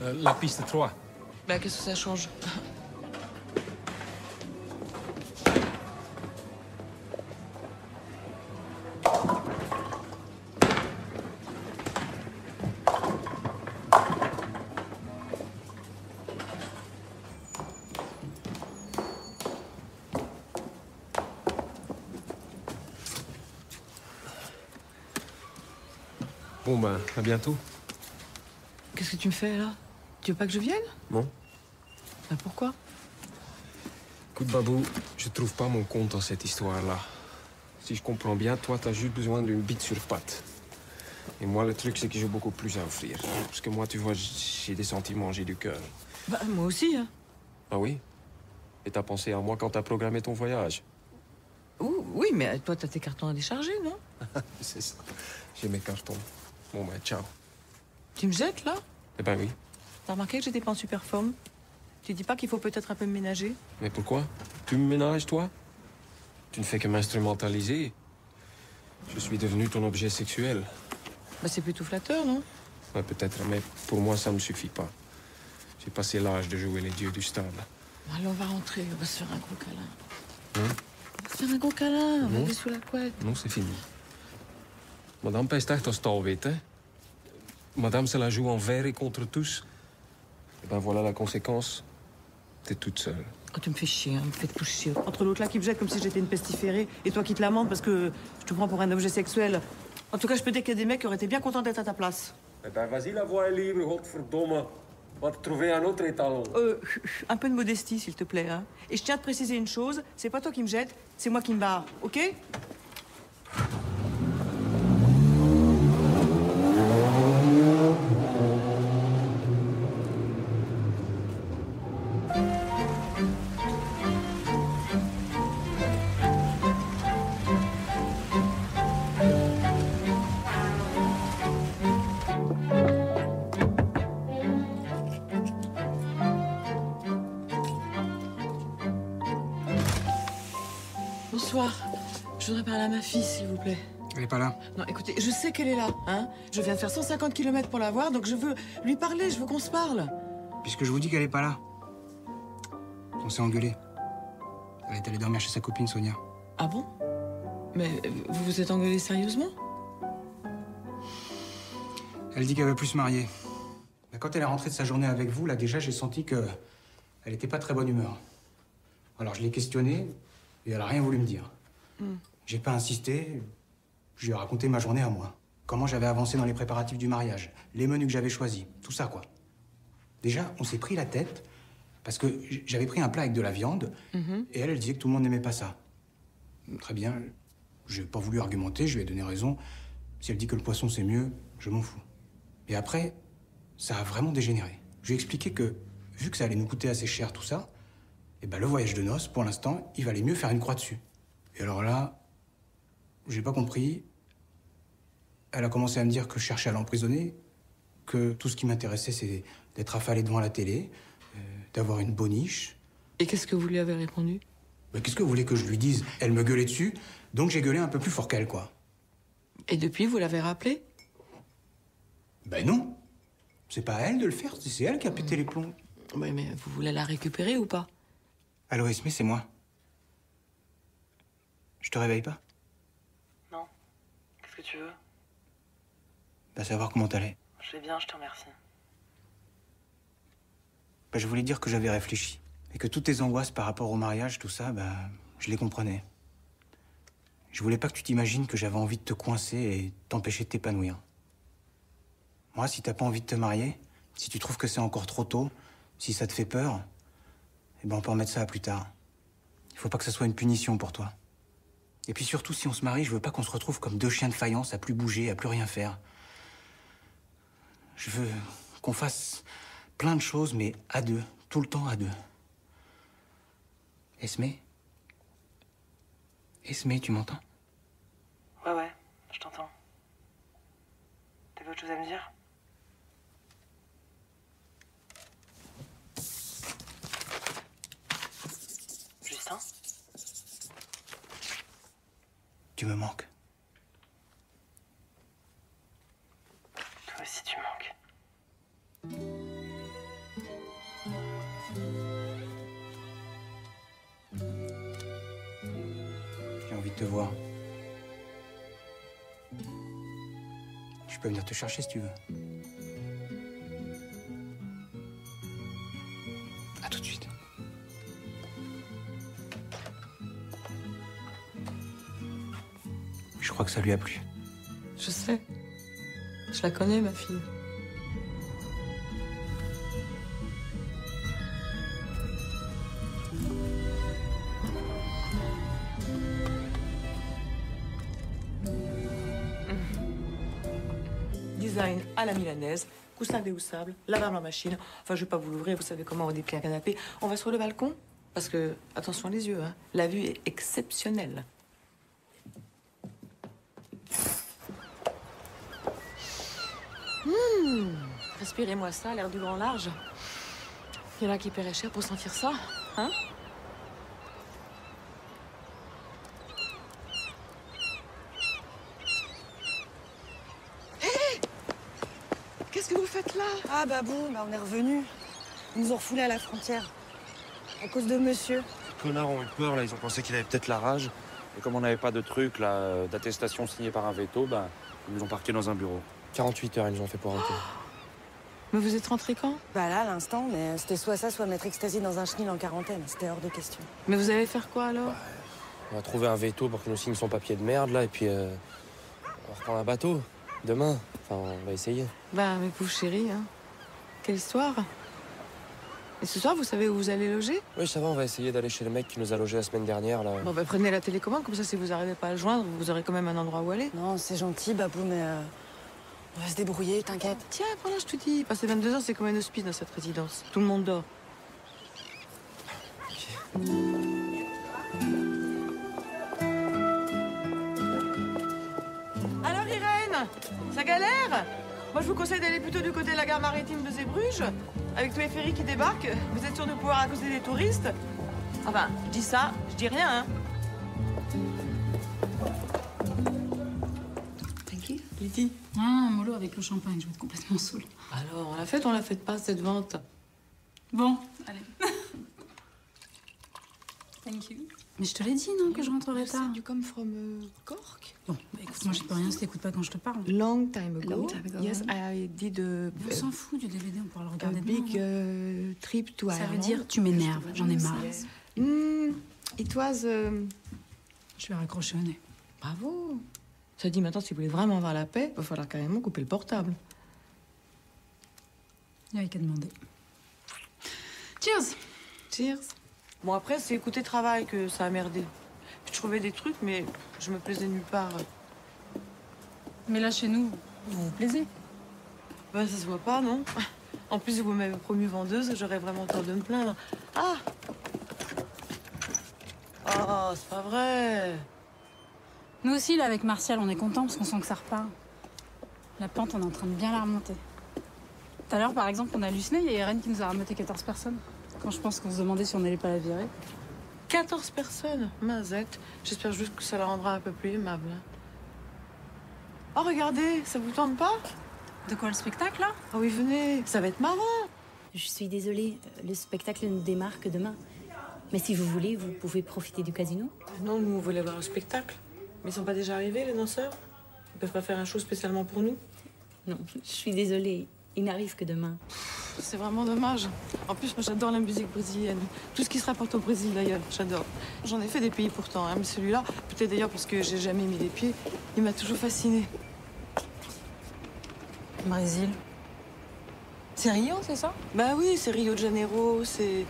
La piste 3. Bah, qu'est-ce que ça change? Bon, ben, à bientôt. Qu'est-ce que tu me fais, là? Tu veux pas que je vienne? Non. Bah, pourquoi? Écoute, Babou, je trouve pas mon compte dans cette histoire-là. Si je comprends bien, toi, t'as juste besoin d'une bite sur patte. Et moi, le truc, c'est que j'ai beaucoup plus à offrir. Parce que moi, tu vois, j'ai des sentiments, j'ai du cœur. Bah, moi aussi, hein. Ah oui? Et t'as pensé à moi quand t'as programmé ton voyage? Oui, mais toi, t'as tes cartons à décharger, non? C'est ça. J'ai mes cartons. Bon, ben, ciao. Tu me jettes, là? Eh ben oui. T'as remarqué que j'étais pas en super forme? Tu dis pas qu'il faut peut-être un peu me ménager? Mais pourquoi? Tu me ménages, toi? Tu ne fais que m'instrumentaliser. Je suis devenu ton objet sexuel. Bah, c'est plutôt flatteur, non? Ouais, peut-être, mais pour moi, ça me suffit pas. J'ai passé l'âge de jouer les dieux du stade. Allez, on va rentrer, on va se faire un gros câlin. Hein? On va se faire un gros câlin, on va Non. aller sous la couette. Non, c'est fini. Madame pest echt als stalwit, hè? Madame, c'est la joue envers et contre tous. Et ben voilà la conséquence. T'es toute seule. Oh, tu me fais chier, hein, me fais tout chier. Entre l'autre là qui me jette comme si j'étais une pestiférée et toi qui te lamentes parce que je te prends pour un objet sexuel. En tout cas, je peux dire qu'il y a des mecs qui auraient été bien contents d'être à ta place. Eh ben vas-y, la voix est libre, godverdomme. Va te trouver un autre étalon. Un peu de modestie, s'il te plaît. Hein. Et je tiens à te préciser une chose, c'est pas toi qui me jette, c'est moi qui me barre, ok? Bonsoir. Je voudrais parler à ma fille, s'il vous plaît. Elle est pas là. Non, écoutez, je sais qu'elle est là, hein. Je viens de faire 150 km pour la voir, donc je veux lui parler, je veux qu'on se parle. Puisque je vous dis qu'elle est pas là. On s'est engueulé. Elle est allée dormir chez sa copine, Sonia. Ah bon? Mais vous vous êtes engueulé sérieusement? Elle dit qu'elle veut plus se marier. Mais quand elle est rentrée de sa journée avec vous, là, déjà, j'ai senti que elle était pas de très bonne humeur. Alors, je l'ai questionnée et elle a rien voulu me dire. J'ai pas insisté. Je lui ai raconté ma journée à moi. Comment j'avais avancé dans les préparatifs du mariage. Les menus que j'avais choisis. Tout ça, quoi. Déjà, on s'est pris la tête parce que j'avais pris un plat avec de la viande et elle disait que tout le monde n'aimait pas ça. Très bien. J'ai pas voulu argumenter, je lui ai donné raison. Si elle dit que le poisson, c'est mieux, je m'en fous. Et après, ça a vraiment dégénéré. Je lui ai expliqué que, vu que ça allait nous coûter assez cher tout ça, et ben le voyage de noces, pour l'instant, il valait mieux faire une croix dessus. Et alors là, j'ai pas compris. Elle a commencé à me dire que je cherchais à l'emprisonner, que tout ce qui m'intéressait, c'est d'être affalé devant la télé, d'avoir une boniche. Et qu'est-ce que vous lui avez répondu? Bah, qu'est-ce que vous voulez que je lui dise? Elle me gueulait dessus, donc j'ai gueulé un peu plus fort qu'elle, quoi. Et depuis, vous l'avez rappelé? Ben non. C'est pas à elle de le faire, c'est elle qui a pété les plombs. Oui, mais vous voulez la récupérer ou pas? Allô, Esmé, c'est moi. Je te réveille pas? Non. Qu'est-ce que tu veux? Bah, savoir comment t'allais. Je vais bien, je te remercie. Bah, je voulais dire que j'avais réfléchi. Et que toutes tes angoisses par rapport au mariage, tout ça, bah, je les comprenais. Je voulais pas que tu t'imagines que j'avais envie de te coincer et t'empêcher de t'épanouir. Moi, si t'as pas envie de te marier, si tu trouves que c'est encore trop tôt, si ça te fait peur, eh ben on peut remettre ça à plus tard. Il faut pas que ça soit une punition pour toi. Et puis surtout, si on se marie, je veux pas qu'on se retrouve comme deux chiens de faïence à plus bouger, à plus rien faire. Je veux qu'on fasse plein de choses, mais à deux, tout le temps à deux. Esmé? Esmé, tu m'entends? Ouais, je t'entends. T'avais autre chose à me dire? Justin? Tu me manques. Toi aussi, tu manques. J'ai envie de te voir. Je peux venir te chercher si tu veux. À tout de suite. Je crois que ça lui a plu. Je sais. Je la connais, ma fille. Design à la milanaise, coussin déhoussable, lavable en machine. Enfin, je vais pas vous l'ouvrir, vous savez comment on déplie un canapé. On va sur le balcon, parce que, attention les yeux, hein, la vue est exceptionnelle. Respirez-moi ça, l'air du grand large. Il y en a qui paieraient cher pour sentir ça, hein? Qu'est-ce que vous faites là? Ah bah bon, bah on est revenus. Ils nous ont refoulés à la frontière. À cause de monsieur. Les connards ont eu peur, là. Ils ont pensé qu'il avait peut-être la rage. Et comme on n'avait pas de truc, là, d'attestation signée par un veto, bah, ils nous ont parqués dans un bureau. 48 heures, ils nous ont fait pour rentrer. Mais vous êtes rentré quand? Bah là, à l'instant, mais c'était soit ça, soit mettre ecstasy dans un chenil en quarantaine. C'était hors de question. Mais vous allez faire quoi alors? On va trouver un veto pour qu'il nous signe son papier de merde, là, et puis on va reprendre un bateau. Demain. Enfin, on va essayer. Bah, mes pauvres chéris, hein. Quelle histoire. Et ce soir, vous savez où vous allez loger? Oui, ça va, on va essayer d'aller chez le mec qui nous a logés la semaine dernière, là. Bon, bah, prenez la télécommande, comme ça, si vous n'arrivez pas à le joindre, vous aurez quand même un endroit où aller. Non, c'est gentil, Babou, mais on va se débrouiller, t'inquiète. Tiens, voilà, je te dis, passer 22 heures, c'est comme un hospice dans cette résidence. Tout le monde dort. Alors, Irène, ça galère? Moi, je vous conseille d'aller plutôt du côté de la gare maritime de Zeebrugge. Avec tous les ferries qui débarquent, vous êtes sûr de pouvoir accoster des touristes? Enfin, je dis ça, je dis rien, hein. Thank you. Lydie. Ah, mollo avec le champagne, je vais être complètement saoule. Alors, on l'a faite ou on la fait pas, cette vente? Bon, allez. Thank you. Mais je te l'ai dit, non, que je rentrerai tard. Du come from Cork? Bon, bah écoute, moi j'y peux rien si t'écoutes pas quand je te parle. Long time ago. Yes, I did On s'en fout du DVD, on pourra le regarder big demain. Trip to Ça Ireland. veut dire tu m'énerves, j'en ai marre. It was... Je vais raccrocher au nez. Bravo. Ça dit maintenant, si vous voulez vraiment avoir la paix, il va falloir carrément couper le portable. Il n'y avait qu'à demander. Cheers. Cheers. Bon, après, c'est écouter travail que ça a merdé. Je trouvais des trucs, mais je me plaisais nulle part. Mais là, chez nous, vous vous plaisez. Ben, ça se voit pas, non? En plus, vous m'avez promue vendeuse, j'aurais vraiment tort de me plaindre. Ah! Oh, c'est pas vrai! Nous aussi, là, avec Martial, on est contents parce qu'on sent que ça repart. La pente, on est en train de bien la remonter. Tout à l'heure, par exemple, on a halluciné, il y a Irène qui nous a remonté 14 personnes. Quand je pense qu'on se demandait si on n'allait pas la virer. 14 personnes, mazette. J'espère juste que ça la rendra un peu plus aimable. Oh, regardez, ça vous tente pas? De quoi, le spectacle, là? Oh oui, venez, ça va être marrant. Je suis désolée, le spectacle ne démarre que demain. Mais si vous voulez, vous pouvez profiter du casino. Non, nous, on voulait voir le spectacle. Mais ils sont pas déjà arrivés, les danseurs? Ils peuvent pas faire un show spécialement pour nous? Non, je suis désolée, il n'arrive que demain. C'est vraiment dommage. En plus, moi, j'adore la musique brésilienne. Tout ce qui se rapporte au Brésil, d'ailleurs, j'adore. J'en ai fait des pays pourtant, hein, mais celui-là, peut-être d'ailleurs parce que j'ai jamais mis les pieds, il m'a toujours fascinée. Brésil. C'est Rio, c'est ça? Bah oui, c'est Rio de Janeiro, c'est...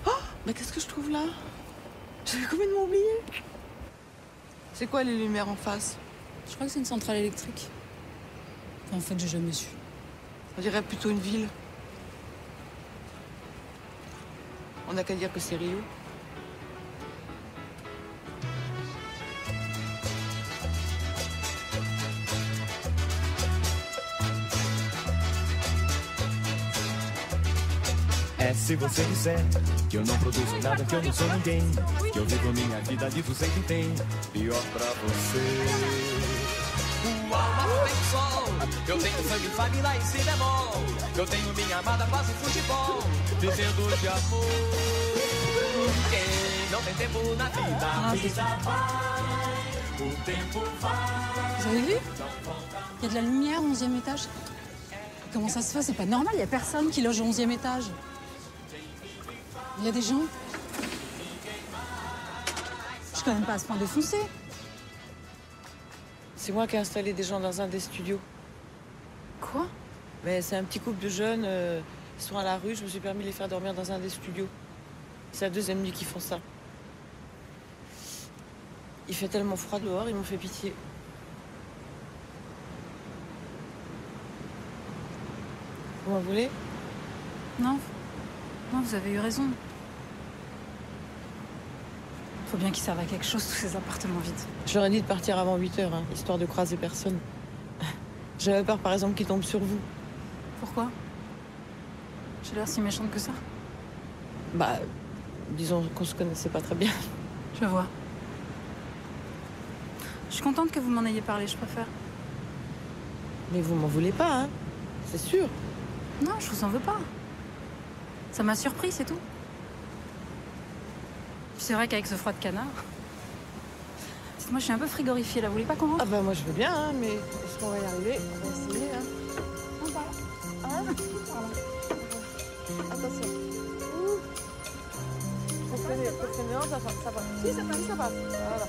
Oh, bah qu'est-ce que je trouve là? J'avais complètement oublié. C'est quoi les lumières en face? Je crois que c'est une centrale électrique. En fait, j'ai jamais su. On dirait plutôt une ville. On n'a qu'à dire que c'est Rio. É se você disser que eu não produzo nada, que eu não sou ninguém, que eu vivo minha vida de você que tem, pior pra você. Uau, mas tem sol, eu tenho sangue, fale lá em si bemol, eu tenho minha amada quase futebol, vivendo de amor. Quem não tem tempo na vida, a vida vai, o tempo vai. Vous avez vu? Il y a de la lumière au 11e étage. Comment ça se fait? C'est pas normal, il y a personne qui loge au 11e étage. Il y a des gens. Je suis quand même pas à ce point défoncé. C'est moi qui ai installé des gens dans un des studios. Quoi? Mais c'est un petit couple de jeunes, ils sont à la rue, je me suis permis de les faire dormir dans un des studios. C'est la deuxième nuit qu'ils font ça. Il fait tellement froid dehors, ils m'ont fait pitié. Vous m'en voulez? Non. Non, vous avez eu raison. Faut bien qu'ils servent à quelque chose, tous ces appartements vides. Je leur ai dit de partir avant 8 h, hein, histoire de croiser personne. J'avais peur, par exemple, qu'ils tombent sur vous. Pourquoi? J'ai l'air si méchante que ça? Bah, disons qu'on se connaissait pas très bien. Je vois. Je suis contente que vous m'en ayez parlé, je préfère. Mais vous m'en voulez pas, hein? C'est sûr. Non, je vous en veux pas. Ça m'a surpris, c'est tout. C'est vrai qu'avec ce froid de canard... Moi, je suis un peu frigorifiée, là. Vous voulez pas qu'on rentre? Ah bah moi, je veux bien, hein, mais est-ce qu'on va y arriver? On va essayer, hein. Non, pas là. Hein? Attention. Ouh. Non, ça passe, ça passe. Si, ça passe, ça passe. Voilà.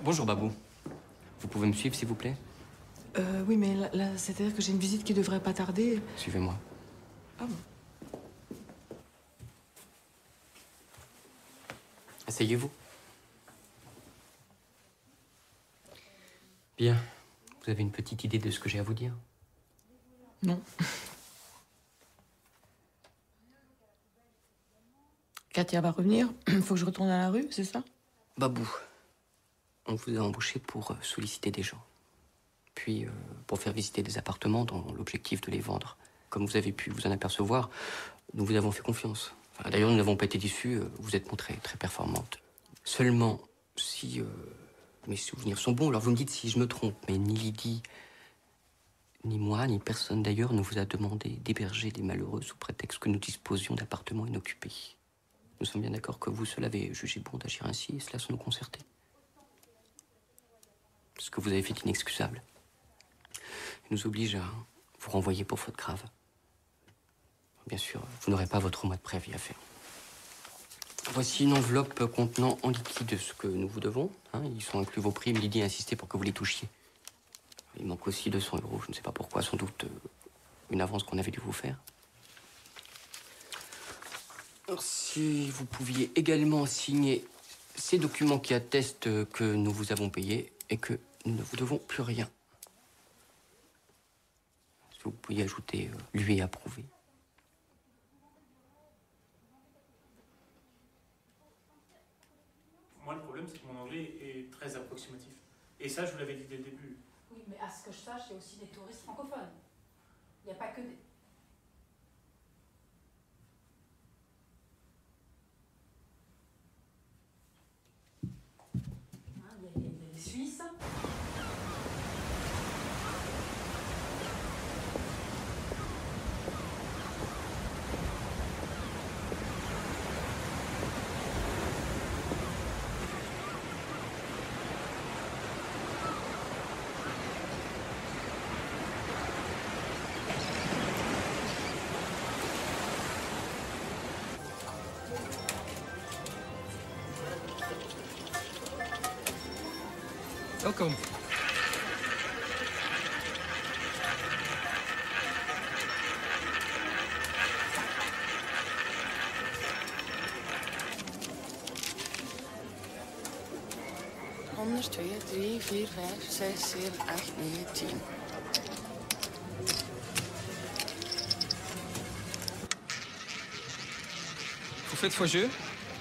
Bonjour Babou. Vous pouvez me suivre s'il vous plaît? Oui, mais là c'est-à-dire que j'ai une visite qui devrait pas tarder. Suivez-moi. Ah bon? Asseyez-vous. Bien. Vous avez une petite idée de ce que j'ai à vous dire? Non. Katia va revenir. Faut que je retourne à la rue, c'est ça? Babou, on vous a embauché pour solliciter des gens. Puis pour faire visiter des appartements dans l'objectif de les vendre. Comme vous avez pu vous en apercevoir, nous vous avons fait confiance. Enfin, d'ailleurs, nous n'avons pas été déçus. Vous êtes montrée très performante. Seulement, si mes souvenirs sont bons, alors vous me dites si je me trompe, mais ni Lydie, ni moi, ni personne d'ailleurs ne vous a demandé d'héberger des malheureux sous prétexte que nous disposions d'appartements inoccupés. Nous sommes bien d'accord que vous seul avez jugé bon d'agir ainsi, et cela sans nous concerter. Ce que vous avez fait est inexcusable. Il nous oblige à vous renvoyer pour faute grave. Bien sûr, vous n'aurez pas votre mois de préavis à faire. Voici une enveloppe contenant en liquide ce que nous vous devons. Hein, ils sont inclus vos primes. Lydie a insisté pour que vous les touchiez. Il manque aussi 200 €. Je ne sais pas pourquoi, sans doute une avance qu'on avait dû vous faire. Si vous pouviez également signer ces documents qui attestent que nous vous avons payé et que nous ne vous devons plus rien. Si vous pouviez ajouter lui approuvé. Moi, le problème, c'est que mon anglais est très approximatif. Et ça, je vous l'avais dit dès le début. Oui, mais à ce que je sache, il y a aussi des touristes francophones. Il n'y a pas que des... Il y a des Suisses. Welkom. Honderd, 2, 3, 4, 5, 6, 7, 8, 9, 10. Vous faites vos jeux?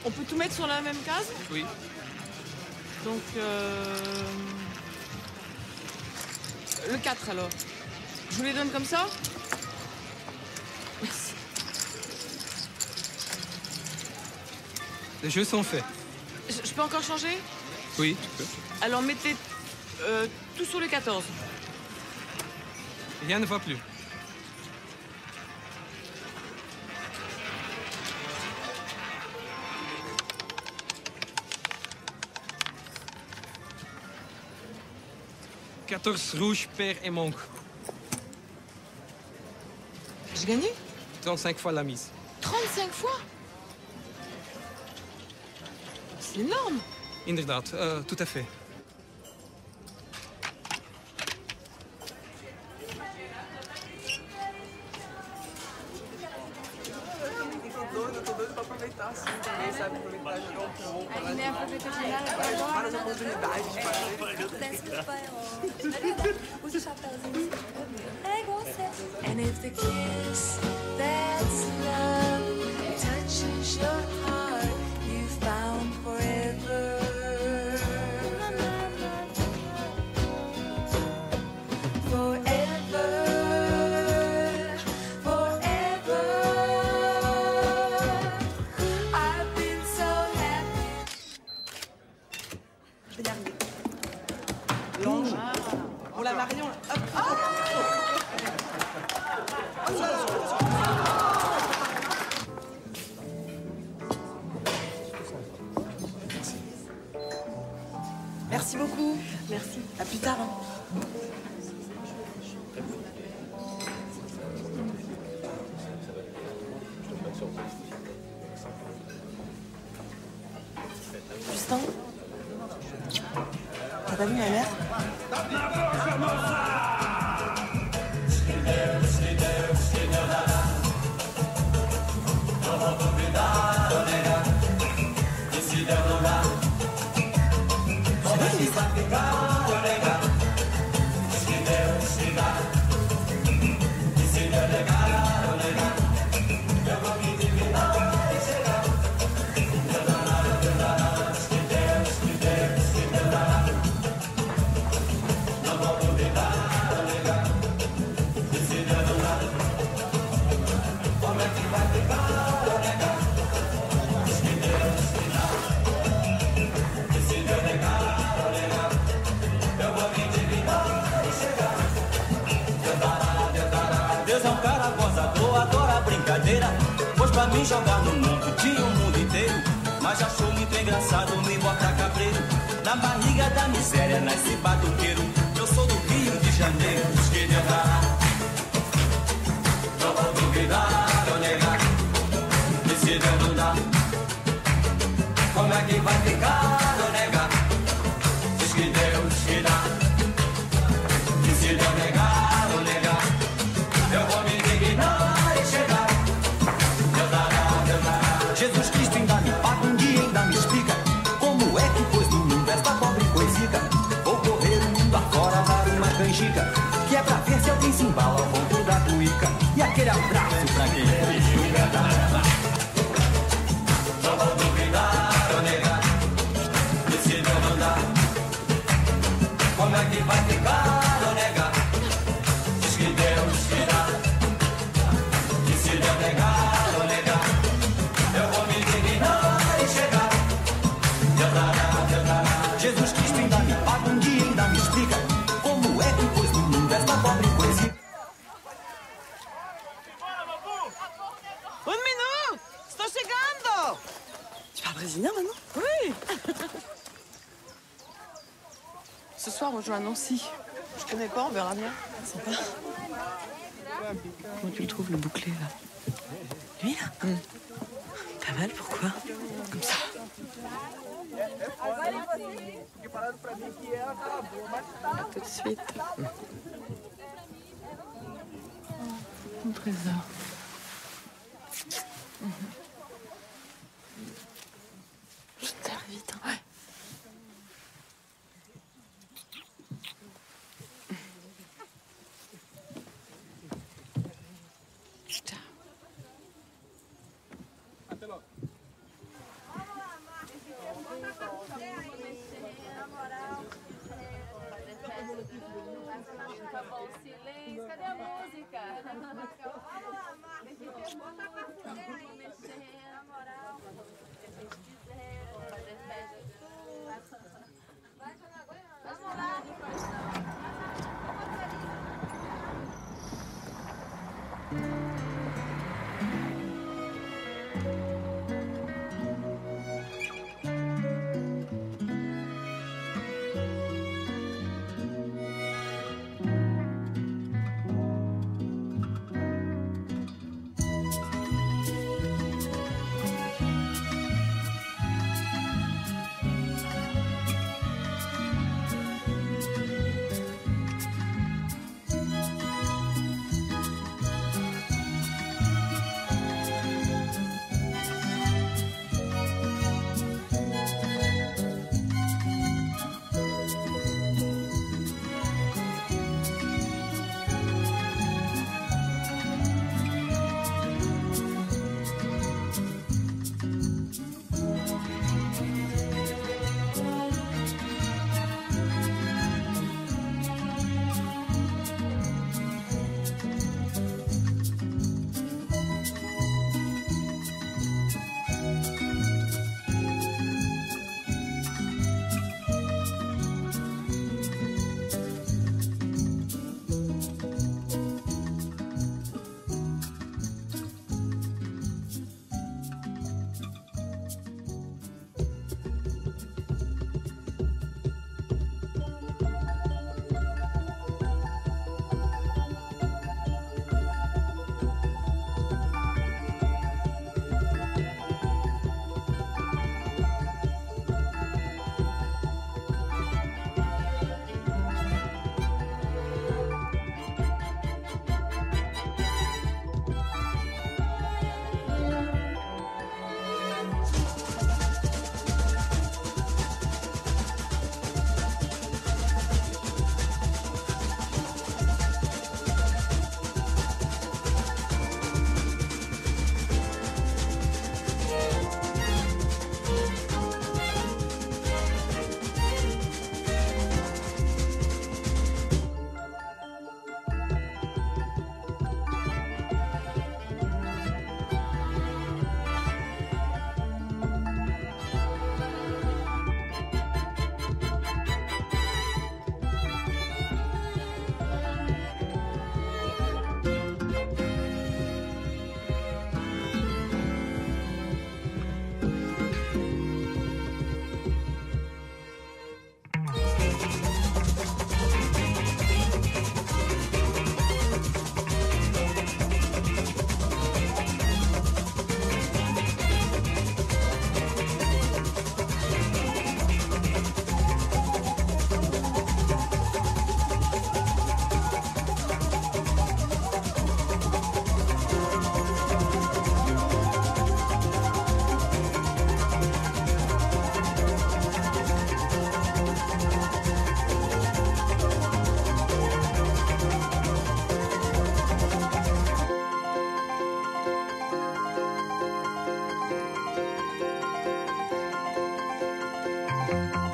On peut tout mettre sur la même case? Oui. Donc, le 4 alors. Je vous les donne comme ça? Merci. Les jeux sont faits. Je peux encore changer? Oui, tu peux. Alors mettez tout sur le 14. Rien ne va plus. Rouge, pair et manque. J'ai gagné? 35 fois la mise. 35 fois? C'est énorme. Inderdaad, tout à fait. And if the kiss that's love touches your heart, you found forever. Forever, forever. I've been so happy. Je vais y arriver. L'ange. On la Marion. Hop. Merci beaucoup. Merci. À plus tard. Justin, t'as pas vu ma mère? Pois pra mim jogar no mundo tinha o mundo inteiro, mas achou muito engraçado me botar cabreiro. Na barriga da miséria nasce batuqueiro. Eu sou do Rio de Janeiro, diz que Deus dará. Não vou duvidar ou negar, e se Deus não dá, como é que vai ficar ou negar? Diz que Deus que dá, e se Deus negar ou negar, eu vou me indignar e chegar. maintenant? Oui. Ce soir, on joue à Nancy. Je connais pas, on verra bien. Sympa. Comment tu le trouves, le bouclé, là? Lui, là Pas mal, pourquoi? Comme ça. À tout de suite. Mon trésor. Je t'aime vite, hein. Ouais. Cadê a música? Thank you.